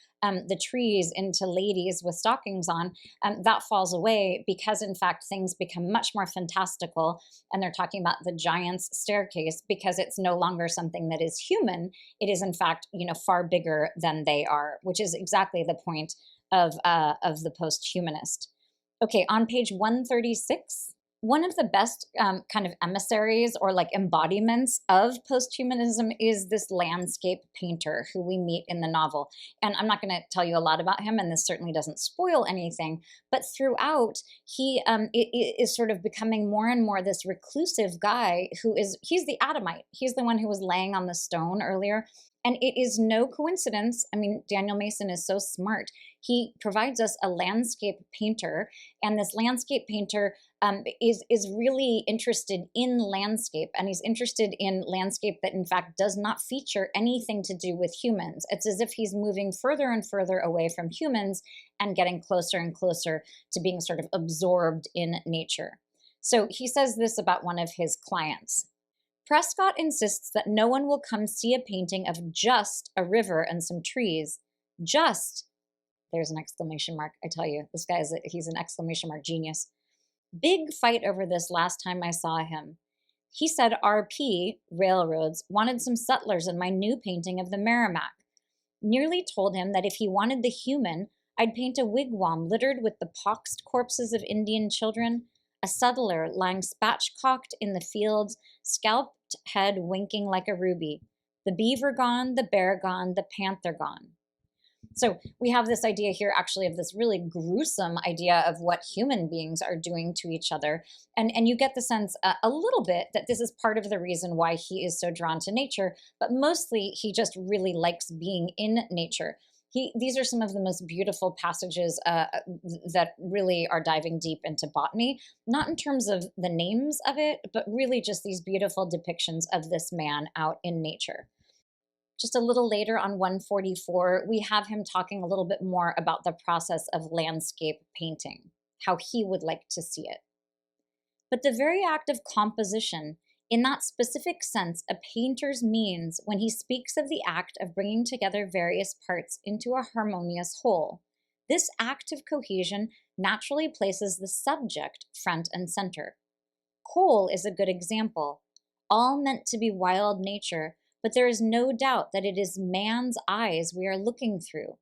the trees into ladies with stockings on, that falls away, because in fact things become much more fantastical, and they're talking about the Giant's Staircase because it's no longer something that is human. It is in fact, far bigger than they are, which is exactly the point of the Posthumanist. Okay, on page 136, One of the best kind of emissaries or like embodiments of posthumanism is this landscape painter who we meet in the novel. And I'm not going to tell you a lot about him, and this certainly doesn't spoil anything. But throughout, he is sort of becoming more and more this reclusive guy he's the Adamite. He's the one who was laying on the stone earlier. And it is no coincidence. I mean, Daniel Mason is so smart. He provides us a landscape painter, and this landscape painter is really interested in landscape, and he's interested in landscape that in fact does not feature anything to do with humans. It's as if he's moving further and further away from humans and getting closer and closer to being sort of absorbed in nature. So he says this about one of his clients. Prescott insists that no one will come see a painting of just a river and some trees. Just, there's an exclamation mark. I tell you, this guy he's an exclamation mark genius. Big fight over this last time I saw him. He said RP, railroads, wanted some settlers in my new painting of the Merrimack. Nearly told him that if he wanted the human, I'd paint a wigwam littered with the poxed corpses of Indian children, a settler lying spatchcocked in the fields, scalped head winking like a ruby. The beaver gone, the bear gone, the panther gone. So we have this idea here actually of this really gruesome idea of what human beings are doing to each other. And you get the sense a little bit that this is part of the reason why he is so drawn to nature, but mostly he just really likes being in nature. These are some of the most beautiful passages that really are diving deep into botany, not in terms of the names of it, but really just these beautiful depictions of this man out in nature. Just a little later on 144, we have him talking a little bit more about the process of landscape painting, how he would like to see it. But the very act of composition, in that specific sense, a painter's means when he speaks of the act of bringing together various parts into a harmonious whole. This act of cohesion naturally places the subject front and center. Coal is a good example, all meant to be wild nature, but there is no doubt that it is man's eyes we are looking through.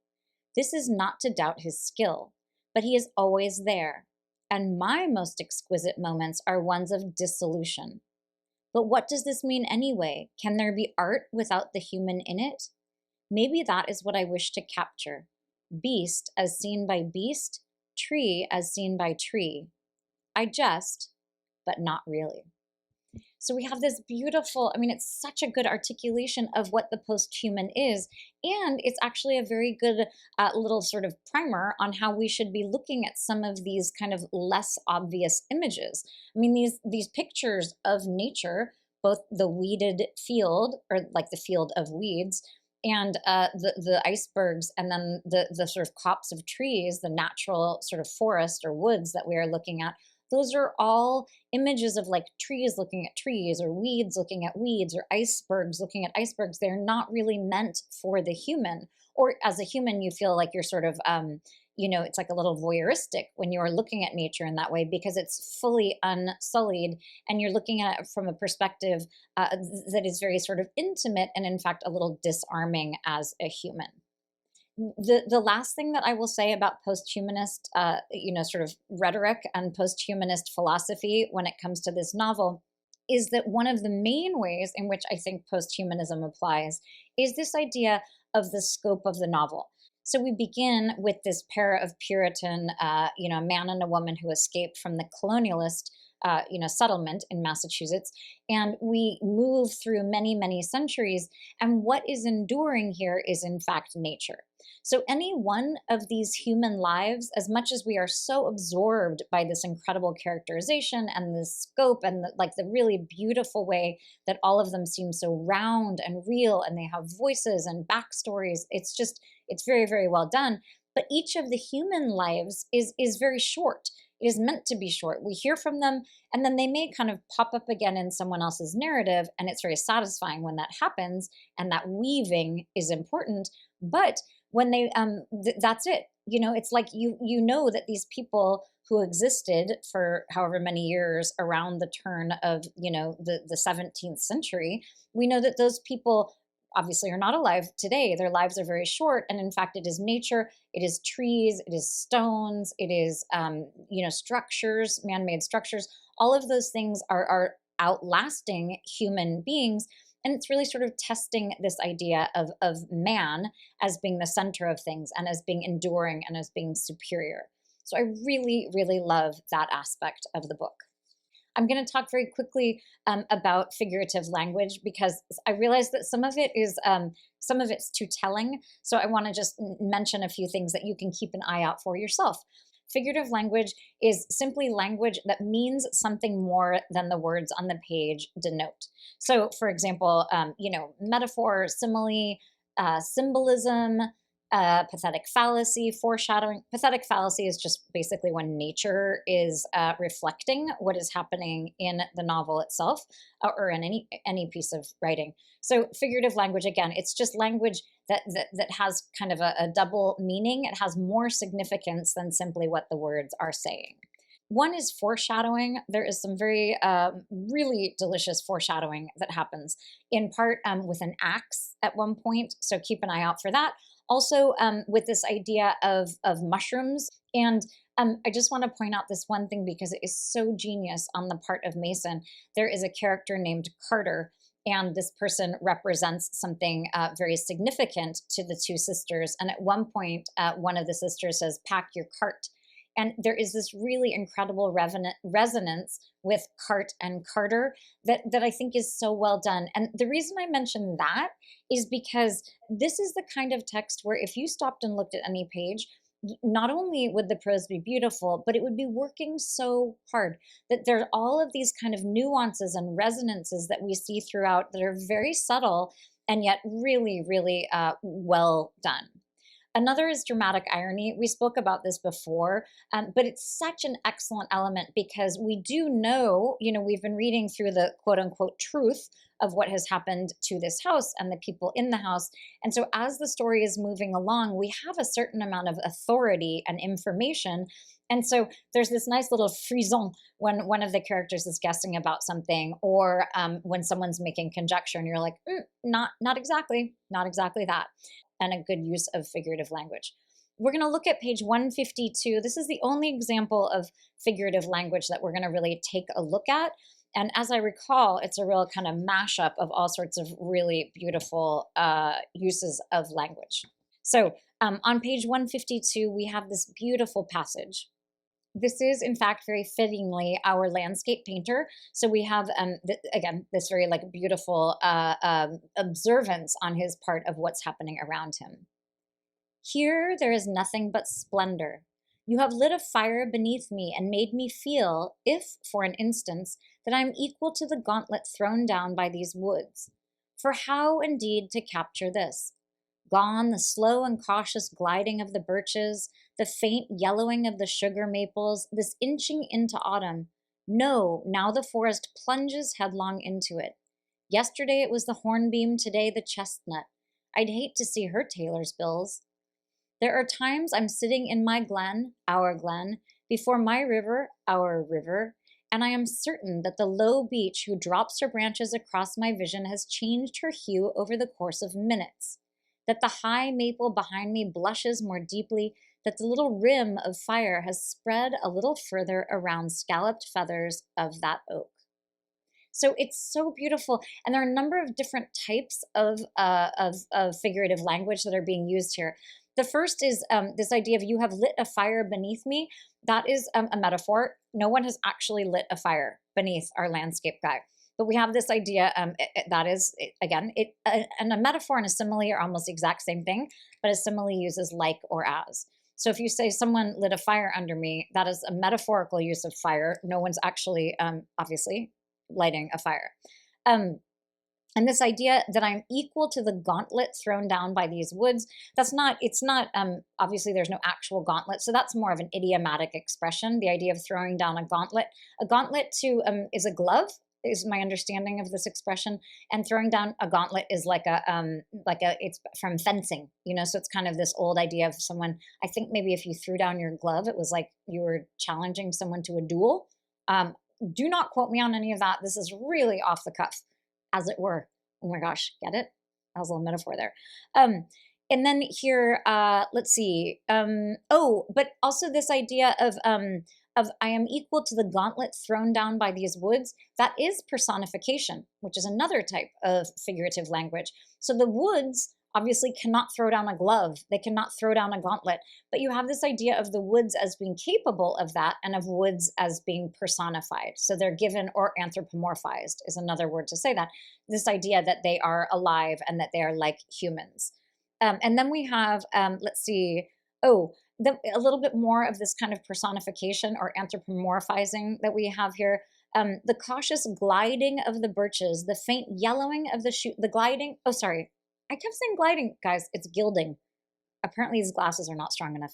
This is not to doubt his skill, but he is always there, and my most exquisite moments are ones of dissolution. But what does this mean anyway? Can there be art without the human in it? Maybe that is what I wish to capture. Beast as seen by beast, tree as seen by tree. I jest, but not really. So we have this beautiful, I mean, it's such a good articulation of what the posthuman is, and it's actually a very good little sort of primer on how we should be looking at some of these kind of less obvious images. I mean, these pictures of nature, both the weeded field, or like the field of weeds, and the icebergs, and then the sort of copse of trees, the natural sort of forest or woods that we are looking at, those are all images of like trees looking at trees, or weeds looking at weeds, or icebergs looking at icebergs. They're not really meant for the human. Or as a human, you feel like you're sort of, it's like a little voyeuristic when you're looking at nature in that way, because it's fully unsullied and you're looking at it from a perspective that is very sort of intimate and in fact a little disarming as a human. The last thing that I will say about posthumanist, sort of rhetoric and posthumanist philosophy when it comes to this novel is that one of the main ways in which I think posthumanism applies is this idea of the scope of the novel. So we begin with this pair of Puritan, a man and a woman who escaped from the colonialist settlement in Massachusetts. And we move through many, many centuries. And what is enduring here is, in fact, nature. So any one of these human lives, as much as we are so absorbed by this incredible characterization and the scope and the really beautiful way that all of them seem so round and real, and they have voices and backstories, it's very, very well done. But each of the human lives is very short. It is meant to be short. We hear from them, and then they may kind of pop up again in someone else's narrative, and it's very satisfying when that happens, and that weaving is important. But when they, that's it. It's like you know that these people who existed for however many years around the turn of, the 17th century, we know that those people obviously are not alive today. Their lives are very short. And in fact, it is nature, it is trees, it is stones, it is, structures, man-made structures. All of those things are outlasting human beings. And it's really sort of testing this idea of man as being the center of things and as being enduring and as being superior. So I really, really love that aspect of the book. I'm going to talk very quickly about figurative language because I realize that some of it's too telling. So I want to just mention a few things that you can keep an eye out for yourself. Figurative language is simply language that means something more than the words on the page denote. So, for example, metaphor, simile, symbolism, pathetic fallacy, foreshadowing. Pathetic fallacy is just basically when nature is reflecting what is happening in the novel itself or in any piece of writing. So figurative language, again, it's just language that has kind of a double meaning. It has more significance than simply what the words are saying. One is foreshadowing. There is some very really delicious foreshadowing that happens, in part with an axe at one point, so keep an eye out for that. Also with this idea of mushrooms. And I just want to point out this one thing because it is so genius on the part of Mason. There is a character named Carter, and this person represents something very significant to the two sisters. And at one point, one of the sisters says, "Pack your cart." And there is this really incredible resonance with Cart and Carter that I think is so well done. And the reason I mention that is because this is the kind of text where if you stopped and looked at any page, not only would the prose be beautiful, but it would be working so hard that there are all of these kind of nuances and resonances that we see throughout that are very subtle and yet really, really well done. Another is dramatic irony. We spoke about this before, but it's such an excellent element because we do know, we've been reading through the quote unquote truth of what has happened to this house and the people in the house. And so as the story is moving along, we have a certain amount of authority and information. And so there's this nice little frisson when one of the characters is guessing about something, or when someone's making conjecture and you're like, not exactly that. And a good use of figurative language. We're going to look at page 152. This is the only example of figurative language that we're going to really take a look at. And as I recall, it's a real kind of mashup of all sorts of really beautiful uses of language. So on page 152, we have this beautiful passage. This is, in fact, very fittingly our landscape painter. So we have, again, this very beautiful observance on his part of what's happening around him. Here there is nothing but splendor. You have lit a fire beneath me and made me feel, if for an instance, that I am equal to the gauntlet thrown down by these woods. For how, indeed, to capture this? Gone the slow and cautious gliding of the birches, the faint yellowing of the sugar maples, this inching into autumn. No, now the forest plunges headlong into it. Yesterday it was the hornbeam, today the chestnut. I'd hate to see her tailor's bills. There are times I'm sitting in my glen, our glen, before my river, our river, and I am certain that the low beech who drops her branches across my vision has changed her hue over the course of minutes, that the high maple behind me blushes more deeply, that the little rim of fire has spread a little further around scalloped feathers of that oak. So it's so beautiful. And there are a number of different types of figurative language that are being used here. The first is this idea of you have lit a fire beneath me. That is a metaphor. No one has actually lit a fire beneath our landscape guy. But we have this idea that is, again, and a metaphor and a simile are almost the exact same thing, but a simile uses like or as. So if you say someone lit a fire under me, that is a metaphorical use of fire. No one's actually, obviously, lighting a fire. And this idea that I'm equal to the gauntlet thrown down by these woods, obviously there's no actual gauntlet, so that's more of an idiomatic expression, the idea of throwing down a gauntlet. A gauntlet too is a glove, is my understanding of this expression, and throwing down a gauntlet is it's from fencing, so it's kind of this old idea of someone, I think maybe if you threw down your glove, it was like you were challenging someone to a duel. Do not quote me on any of that. This is really off the cuff, as it were. Oh my gosh, get it? That was a little metaphor there. And then here, let's see. Oh, but also this idea of I am equal to the gauntlet thrown down by these woods. That is personification, which is another type of figurative language. So the woods obviously cannot throw down a glove. They cannot throw down a gauntlet. But you have this idea of the woods as being capable of that, and of woods as being personified. So they're given, or anthropomorphized is another word to say that. This idea that they are alive and that they are like humans. And then we have, let's see, a little bit more of this kind of personification or anthropomorphizing that we have here. The cautious gliding of the birches, the faint yellowing of the shoot, the gliding, oh, sorry, I kept saying gliding, guys, it's gilding. Apparently these glasses are not strong enough.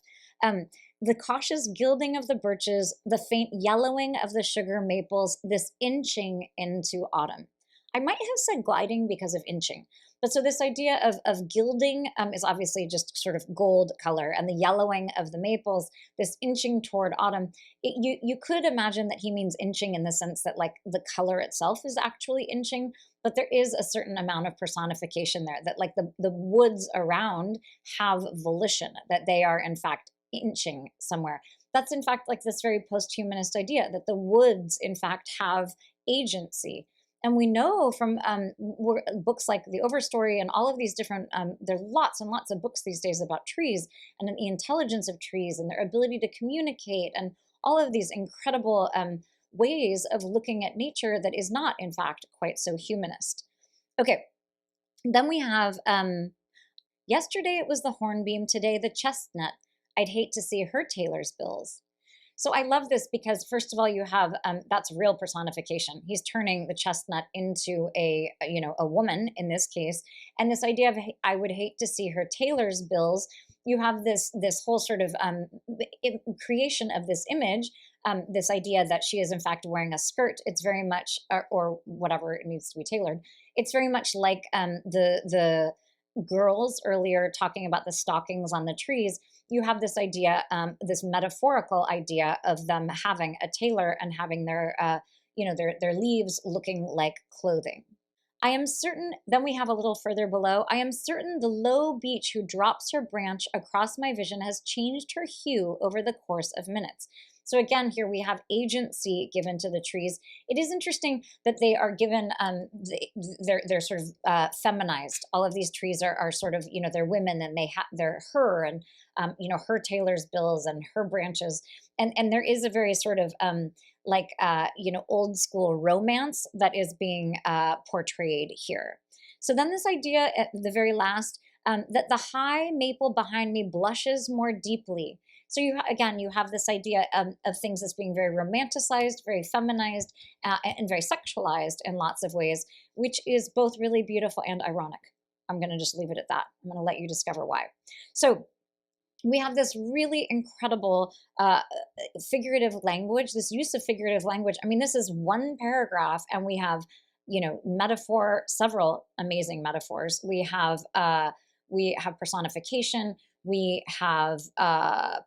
The cautious gilding of the birches, the faint yellowing of the sugar maples, this inching into autumn. I might have said gliding because of inching. But so this idea of gilding is obviously just sort of gold color, and the yellowing of the maples, this inching toward autumn. You could imagine that he means inching in the sense that like the color itself is actually inching, but there is a certain amount of personification there, that like the woods around have volition, that they are in fact inching somewhere. That's in fact like this very posthumanist idea that the woods in fact have agency. And we know from books like The Overstory and all of these different, there's lots and lots of books these days about trees and the intelligence of trees and their ability to communicate and all of these incredible ways of looking at nature that is not, in fact, quite so humanist. Okay, then we have, yesterday it was the hornbeam, today the chestnut. I'd hate to see her tailor's bills. So I love this because, first of all, you have, that's real personification. He's turning the chestnut into a woman in this case. And this idea of, I would hate to see her tailor's bills. You have this whole sort of creation of this image, this idea that she is in fact wearing a skirt. It's very much, or whatever it needs to be tailored. It's very much like the girls earlier talking about the stockings on the trees. You have this idea, this metaphorical idea of them having a tailor and having their leaves looking like clothing. I am certain, then we have a little further below, I am certain the low beech who drops her branch across my vision has changed her hue over the course of minutes. So again, here we have agency given to the trees. It is interesting that they are given, they're sort of feminized. All of these trees are sort of, they're women, and they're her, and her tailor's bills and her branches. And there is a very sort of old school romance that is being portrayed here. So then this idea at the very last, that the high maple behind me blushes more deeply. So you have this idea of things as being very romanticized, very feminized, and very sexualized in lots of ways, which is both really beautiful and ironic. I'm going to just leave it at that. I'm going to let you discover why. So we have this really incredible figurative language, this use of figurative language. I mean, this is one paragraph, and we have, metaphor, several amazing metaphors. We have personification. We have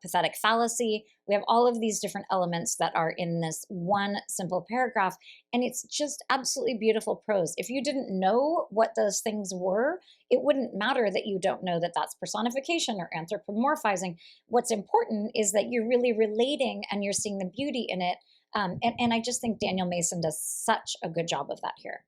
pathetic fallacy. We have all of these different elements that are in this one simple paragraph. And it's just absolutely beautiful prose. If you didn't know what those things were, it wouldn't matter that you don't know that that's personification or anthropomorphizing. What's important is that you're really relating and you're seeing the beauty in it. And I just think Daniel Mason does such a good job of that here.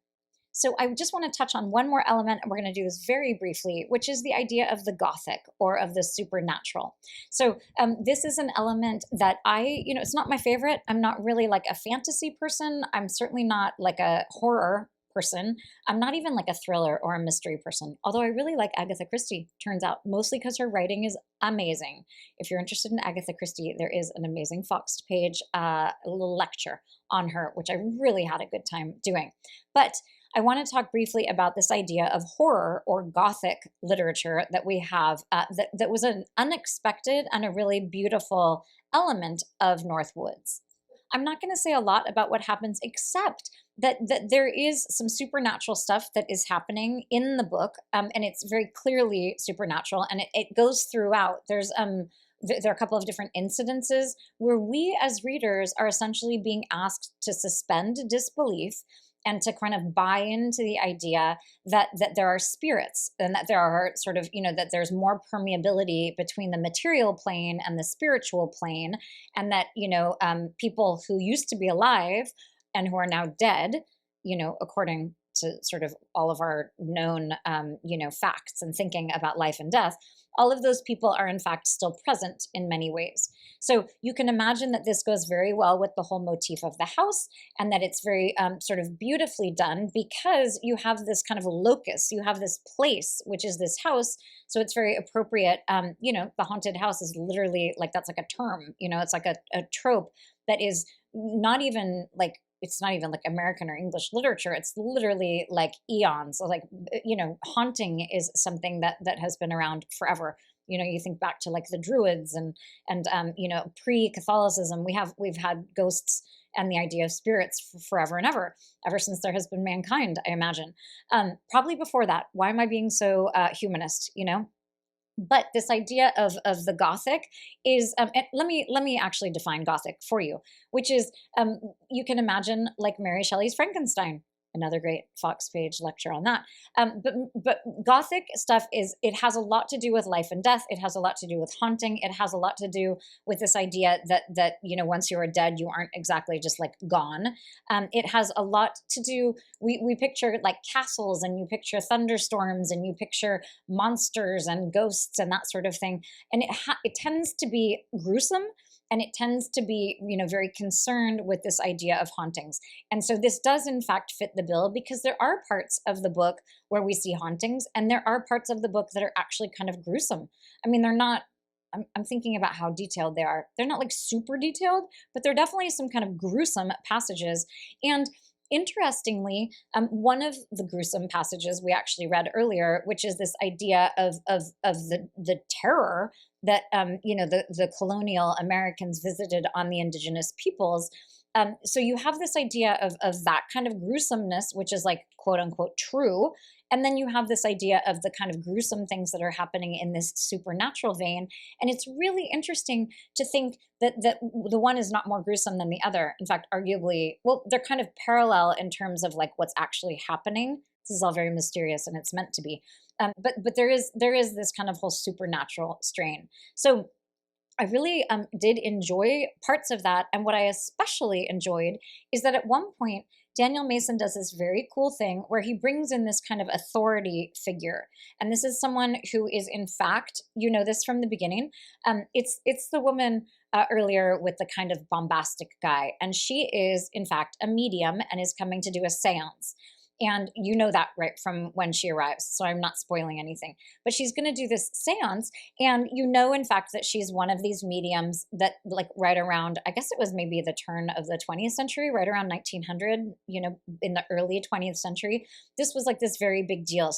So I just want to touch on one more element, and we're going to do this very briefly, which is the idea of the Gothic or of the supernatural. So this is an element that it's not my favorite. I'm not really like a fantasy person. I'm certainly not like a horror person. I'm not even like a thriller or a mystery person, although I really like Agatha Christie, turns out, mostly because her writing is amazing. If you're interested in Agatha Christie, there is an amazing Foxed page, a little lecture on her, which I really had a good time doing. But I want to talk briefly about this idea of horror or Gothic literature that we have that was an unexpected and a really beautiful element of Northwoods. I'm not going to say a lot about what happens, except that there is some supernatural stuff that is happening in the book, and it's very clearly supernatural, and it goes throughout. There are a couple of different incidences where we as readers are essentially being asked to suspend disbelief and to kind of buy into the idea that there are spirits, and that there are sort of, that there's more permeability between the material plane and the spiritual plane, and that, people who used to be alive and who are now dead, according to sort of all of our known, facts and thinking about life and death, all of those people are in fact still present in many ways. So you can imagine that this goes very well with the whole motif of the house, and that it's very sort of beautifully done, because you have this kind of locus, you have this place, which is this house. So it's very appropriate. The haunted house is literally like, that's like a term, it's like a trope that is not even like, it's not even like American or English literature. It's literally like eons. So like, haunting is something that has been around forever. You think back to like the Druids and pre-Catholicism, we've had ghosts and the idea of spirits forever and ever since there has been mankind, I imagine. Probably before that. Why am I being so humanist, But this idea of the Gothic is, and let me actually define Gothic for you, which is, you can imagine like Mary Shelley's Frankenstein. Another great Fox page lecture on that. But Gothic stuff it has a lot to do with life and death. It has a lot to do with haunting. It has a lot to do with this idea that once you are dead, you aren't exactly just like gone. It has a lot to do. We picture like castles, and you picture thunderstorms, and you picture monsters and ghosts and that sort of thing. And it tends to be gruesome. And it tends to be, very concerned with this idea of hauntings. And so this does in fact fit the bill, because there are parts of the book where we see hauntings, and there are parts of the book that are actually kind of gruesome. I mean, they're not, I'm thinking about how detailed they are. They're not like super detailed, but they're definitely some kind of gruesome passages. And interestingly, one of the gruesome passages we actually read earlier, which is this idea of the terror that the colonial Americans visited on the indigenous peoples. So you have this idea of that kind of gruesomeness, which is like quote unquote true. And then you have this idea of the kind of gruesome things that are happening in this supernatural vein. And it's really interesting to think that the one is not more gruesome than the other. In fact, arguably, well, they're kind of parallel in terms of like what's actually happening. This is all very mysterious, and it's meant to be. But there is this kind of whole supernatural strain. So I really did enjoy parts of that. And what I especially enjoyed is that at one point, Daniel Mason does this very cool thing where he brings in this kind of authority figure. And this is someone who is, in fact, this from the beginning. It's the woman earlier with the kind of bombastic guy. And she is, in fact, a medium and is coming to do a seance. And you know that right from when she arrives, so I'm not spoiling anything. But she's going to do this seance, and in fact, that she's one of these mediums that, like, right around, I guess it was maybe the turn of the 20th century, right around 1900, in the early 20th century. This was like this very big deal.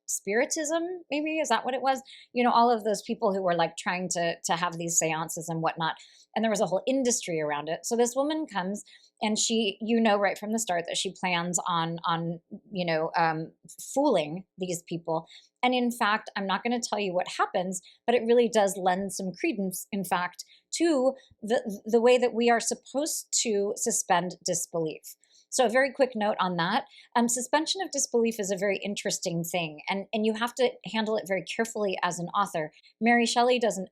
Spiritism, maybe, is that what it was? All of those people who were like trying to have these seances and whatnot. And there was a whole industry around it. So this woman comes, and she, right from the start that she plans on fooling these people. And in fact, I'm not going to tell you what happens, but it really does lend some credence, in fact, to the way that we are supposed to suspend disbelief. So a very quick note on that. Suspension of disbelief is a very interesting thing, and you have to handle it very carefully as an author. Mary Shelley does an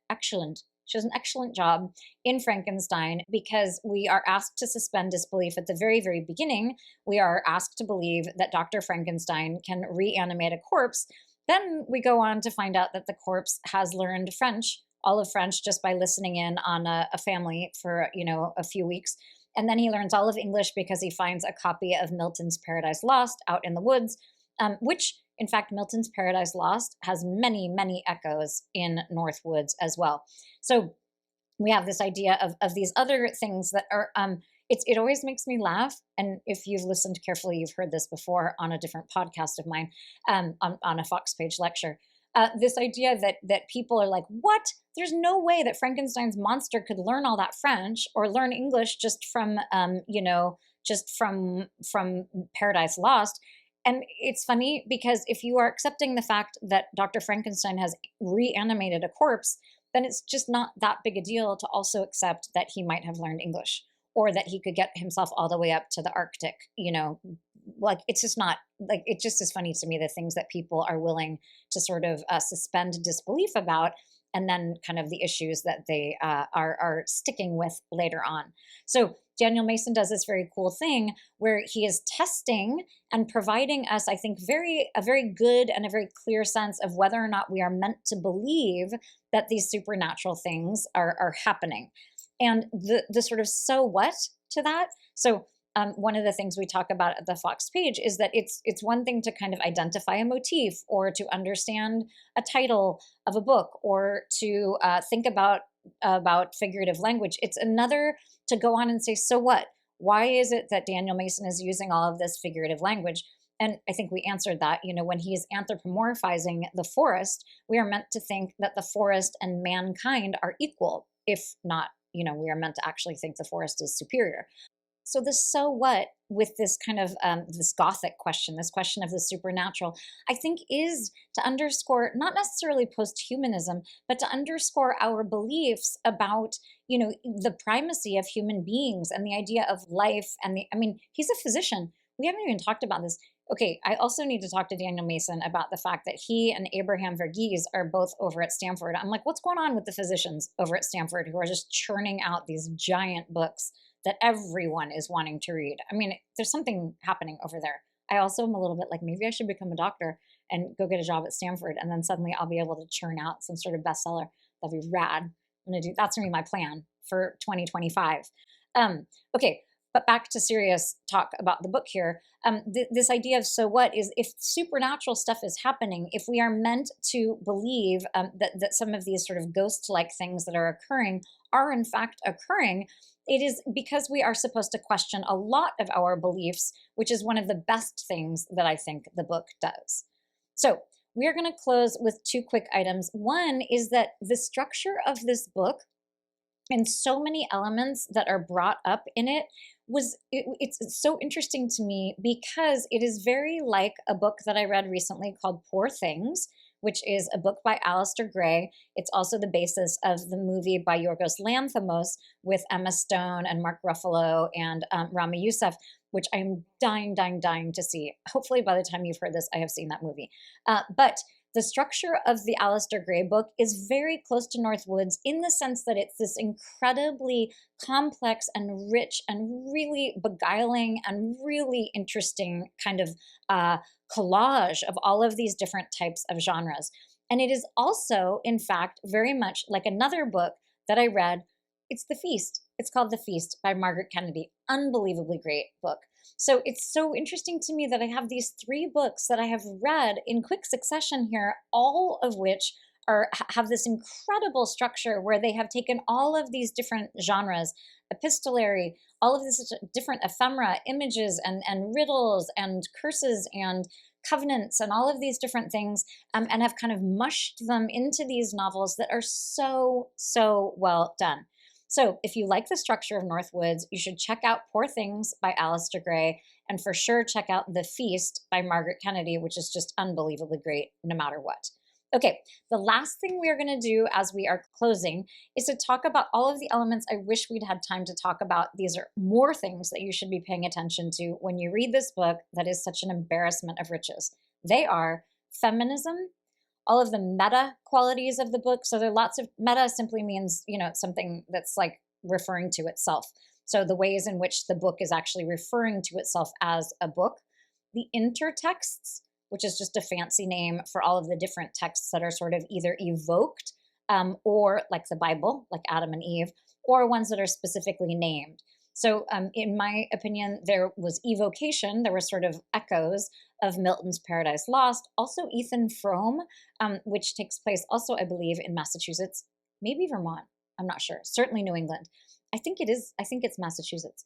excellent job in Frankenstein, because we are asked to suspend disbelief at the very, very beginning. We are asked to believe that Dr. Frankenstein can reanimate a corpse. Then we go on to find out that the corpse has learned French, all of French, just by listening in on a family for, a few weeks. And then he learns all of English because he finds a copy of Milton's Paradise Lost out in the woods, which, in fact, Milton's Paradise Lost has many, many echoes in Northwoods as well. So we have this idea of these other things that are, it always makes me laugh. And if you've listened carefully, you've heard this before on a different podcast of mine, on a Fox page lecture. This idea that people are like, what? There's no way that Frankenstein's monster could learn all that French or learn English just from, from Paradise Lost. And it's funny, because if you are accepting the fact that Dr. Frankenstein has reanimated a corpse, then it's just not that big a deal to also accept that he might have learned English, or that he could get himself all the way up to the Arctic, like it's just not like, it just is funny to me the things that people are willing to sort of suspend disbelief about, and then kind of the issues that they are sticking with later on. So Daniel Mason does this very cool thing where he is testing and providing us, I think, a very good and a very clear sense of whether or not we are meant to believe that these supernatural things are happening. And the sort of so what to that. So one of the things we talk about at the Fox page is that it's one thing to kind of identify a motif or to understand a title of a book or to think about figurative language. It's another to go on and say, so what? Why is it that Daniel Mason is using all of this figurative language? And I think we answered that, when he is anthropomorphizing the forest, we are meant to think that the forest and mankind are equal, if not, we are meant to actually think the forest is superior. So the so what with this kind of this Gothic question, this question of the supernatural, I think is to underscore not necessarily posthumanism, but to underscore our beliefs about, the primacy of human beings and the idea of life. And he's a physician. We haven't even talked about this. Okay, I also need to talk to Daniel Mason about the fact that he and Abraham Verghese are both over at Stanford. I'm like, what's going on with the physicians over at Stanford who are just churning out these giant books that everyone is wanting to read? There's something happening over there. I also am a little bit like, maybe I should become a doctor and go get a job at Stanford, and then suddenly I'll be able to churn out some sort of bestseller. That'd be rad. That's gonna be my plan for 2025. Okay, but back to serious talk about the book here. This idea of so what is, if supernatural stuff is happening, if we are meant to believe that some of these sort of ghost-like things that are occurring are in fact occurring, it is because we are supposed to question a lot of our beliefs, which is one of the best things that I think the book does. So we are going to close with two quick items. One is that the structure of this book and so many elements that are brought up in it it's so interesting to me because it is very like a book that I read recently called Poor Things, which is a book by Alistair Gray. It's also the basis of the movie by Yorgos Lanthimos with Emma Stone and Mark Ruffalo and Rami Youssef, which I'm dying to see. Hopefully by the time you've heard this, I have seen that movie. But the structure of the Alistair Gray book is very close to Northwood's in the sense that it's this incredibly complex and rich and really beguiling and really interesting kind of collage of all of these different types of genres. And it is also, in fact, very much like another book that I read. It's The Feast. It's called The Feast by Margaret Kennedy. Unbelievably great book. So it's so interesting to me that I have these three books that I have read in quick succession here, all of which have this incredible structure where they have taken all of these different genres, epistolary, all of these different ephemera, images and riddles and curses and covenants and all of these different things, and have kind of mushed them into these novels that are so well done. So if you like the structure of Northwoods, you should check out Poor Things by Alistair Gray, and for sure check out The Feast by Margaret Kennedy, which is just unbelievably great no matter what. Okay, the last thing we are going to do as we are closing is to talk about all of the elements I wish we'd had time to talk about. These are more things that you should be paying attention to when you read this book that is such an embarrassment of riches. They are feminism, all of the meta qualities of the book. So there are lots of meta simply means, something that's like referring to itself. So the ways in which the book is actually referring to itself as a book. The intertexts, which is just a fancy name for all of the different texts that are sort of either evoked or like the Bible, like Adam and Eve, or ones that are specifically named. So in my opinion, there was evocation. There were sort of echoes of Milton's Paradise Lost. Also Ethan Frome, which takes place also, I believe, in Massachusetts, maybe Vermont. I'm not sure. Certainly New England. I think it is. I think it's Massachusetts.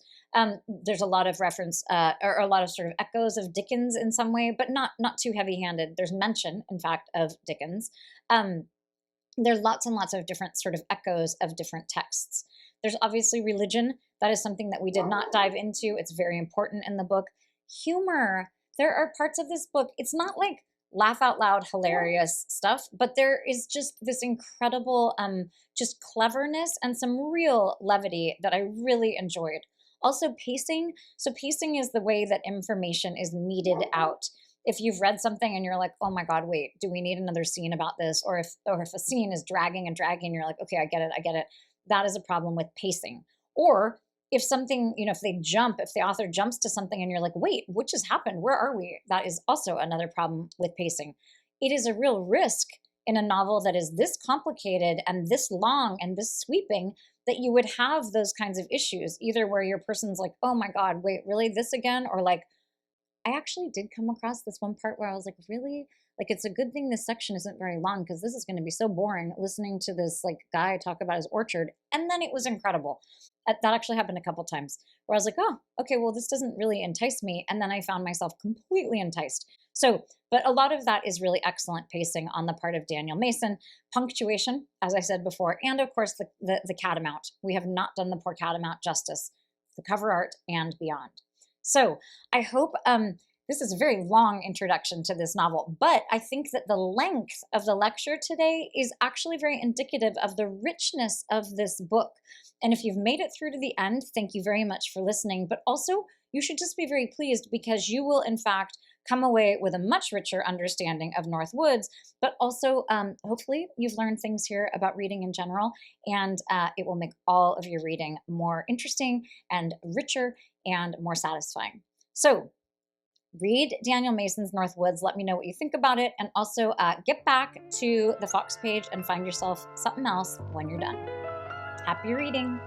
There's a lot of reference or a lot of sort of echoes of Dickens in some way, but not too heavy-handed. There's mention, in fact, of Dickens. There's lots and lots of different sort of echoes of different texts. There's obviously religion. That is something that we did not dive into. It's very important in the book. Humor. There are parts of this book. It's not like laugh out loud, hilarious stuff, but there is just this incredible just cleverness and some real levity that I really enjoyed. Also pacing. So pacing is the way that information is meted out. If you've read something and you're like, oh my God, wait, do we need another scene about this? Or if a scene is dragging and dragging, you're like, okay, I get it. That is a problem with pacing. Or if something, if the author jumps to something and you're like, wait, what just happened? Where are we? That is also another problem with pacing. It is a real risk in a novel that is this complicated and this long and this sweeping that you would have those kinds of issues, either where your person's like, oh my God, wait, really this again? Or like, I actually did come across this one part where I was like, really? Like, it's a good thing this section isn't very long because this is going to be so boring listening to this like guy talk about his orchard. And then it was incredible. That actually happened a couple times where I was like, oh, okay, well, this doesn't really entice me. And then I found myself completely enticed. So, but a lot of that is really excellent pacing on the part of Daniel Mason. Punctuation, as I said before, and of course the catamount. We have not done the poor catamount justice, the cover art and beyond. So I hope this is a very long introduction to this novel, but I think that the length of the lecture today is actually very indicative of the richness of this book. And if you've made it through to the end, thank you very much for listening. But also, you should just be very pleased because you will, in fact, come away with a much richer understanding of North Woods, but also hopefully you've learned things here about reading in general, and it will make all of your reading more interesting and richer and more satisfying. So read Daniel Mason's North Woods. Let me know what you think about it, and also get back to the Fox page and find yourself something else when you're done. Happy reading!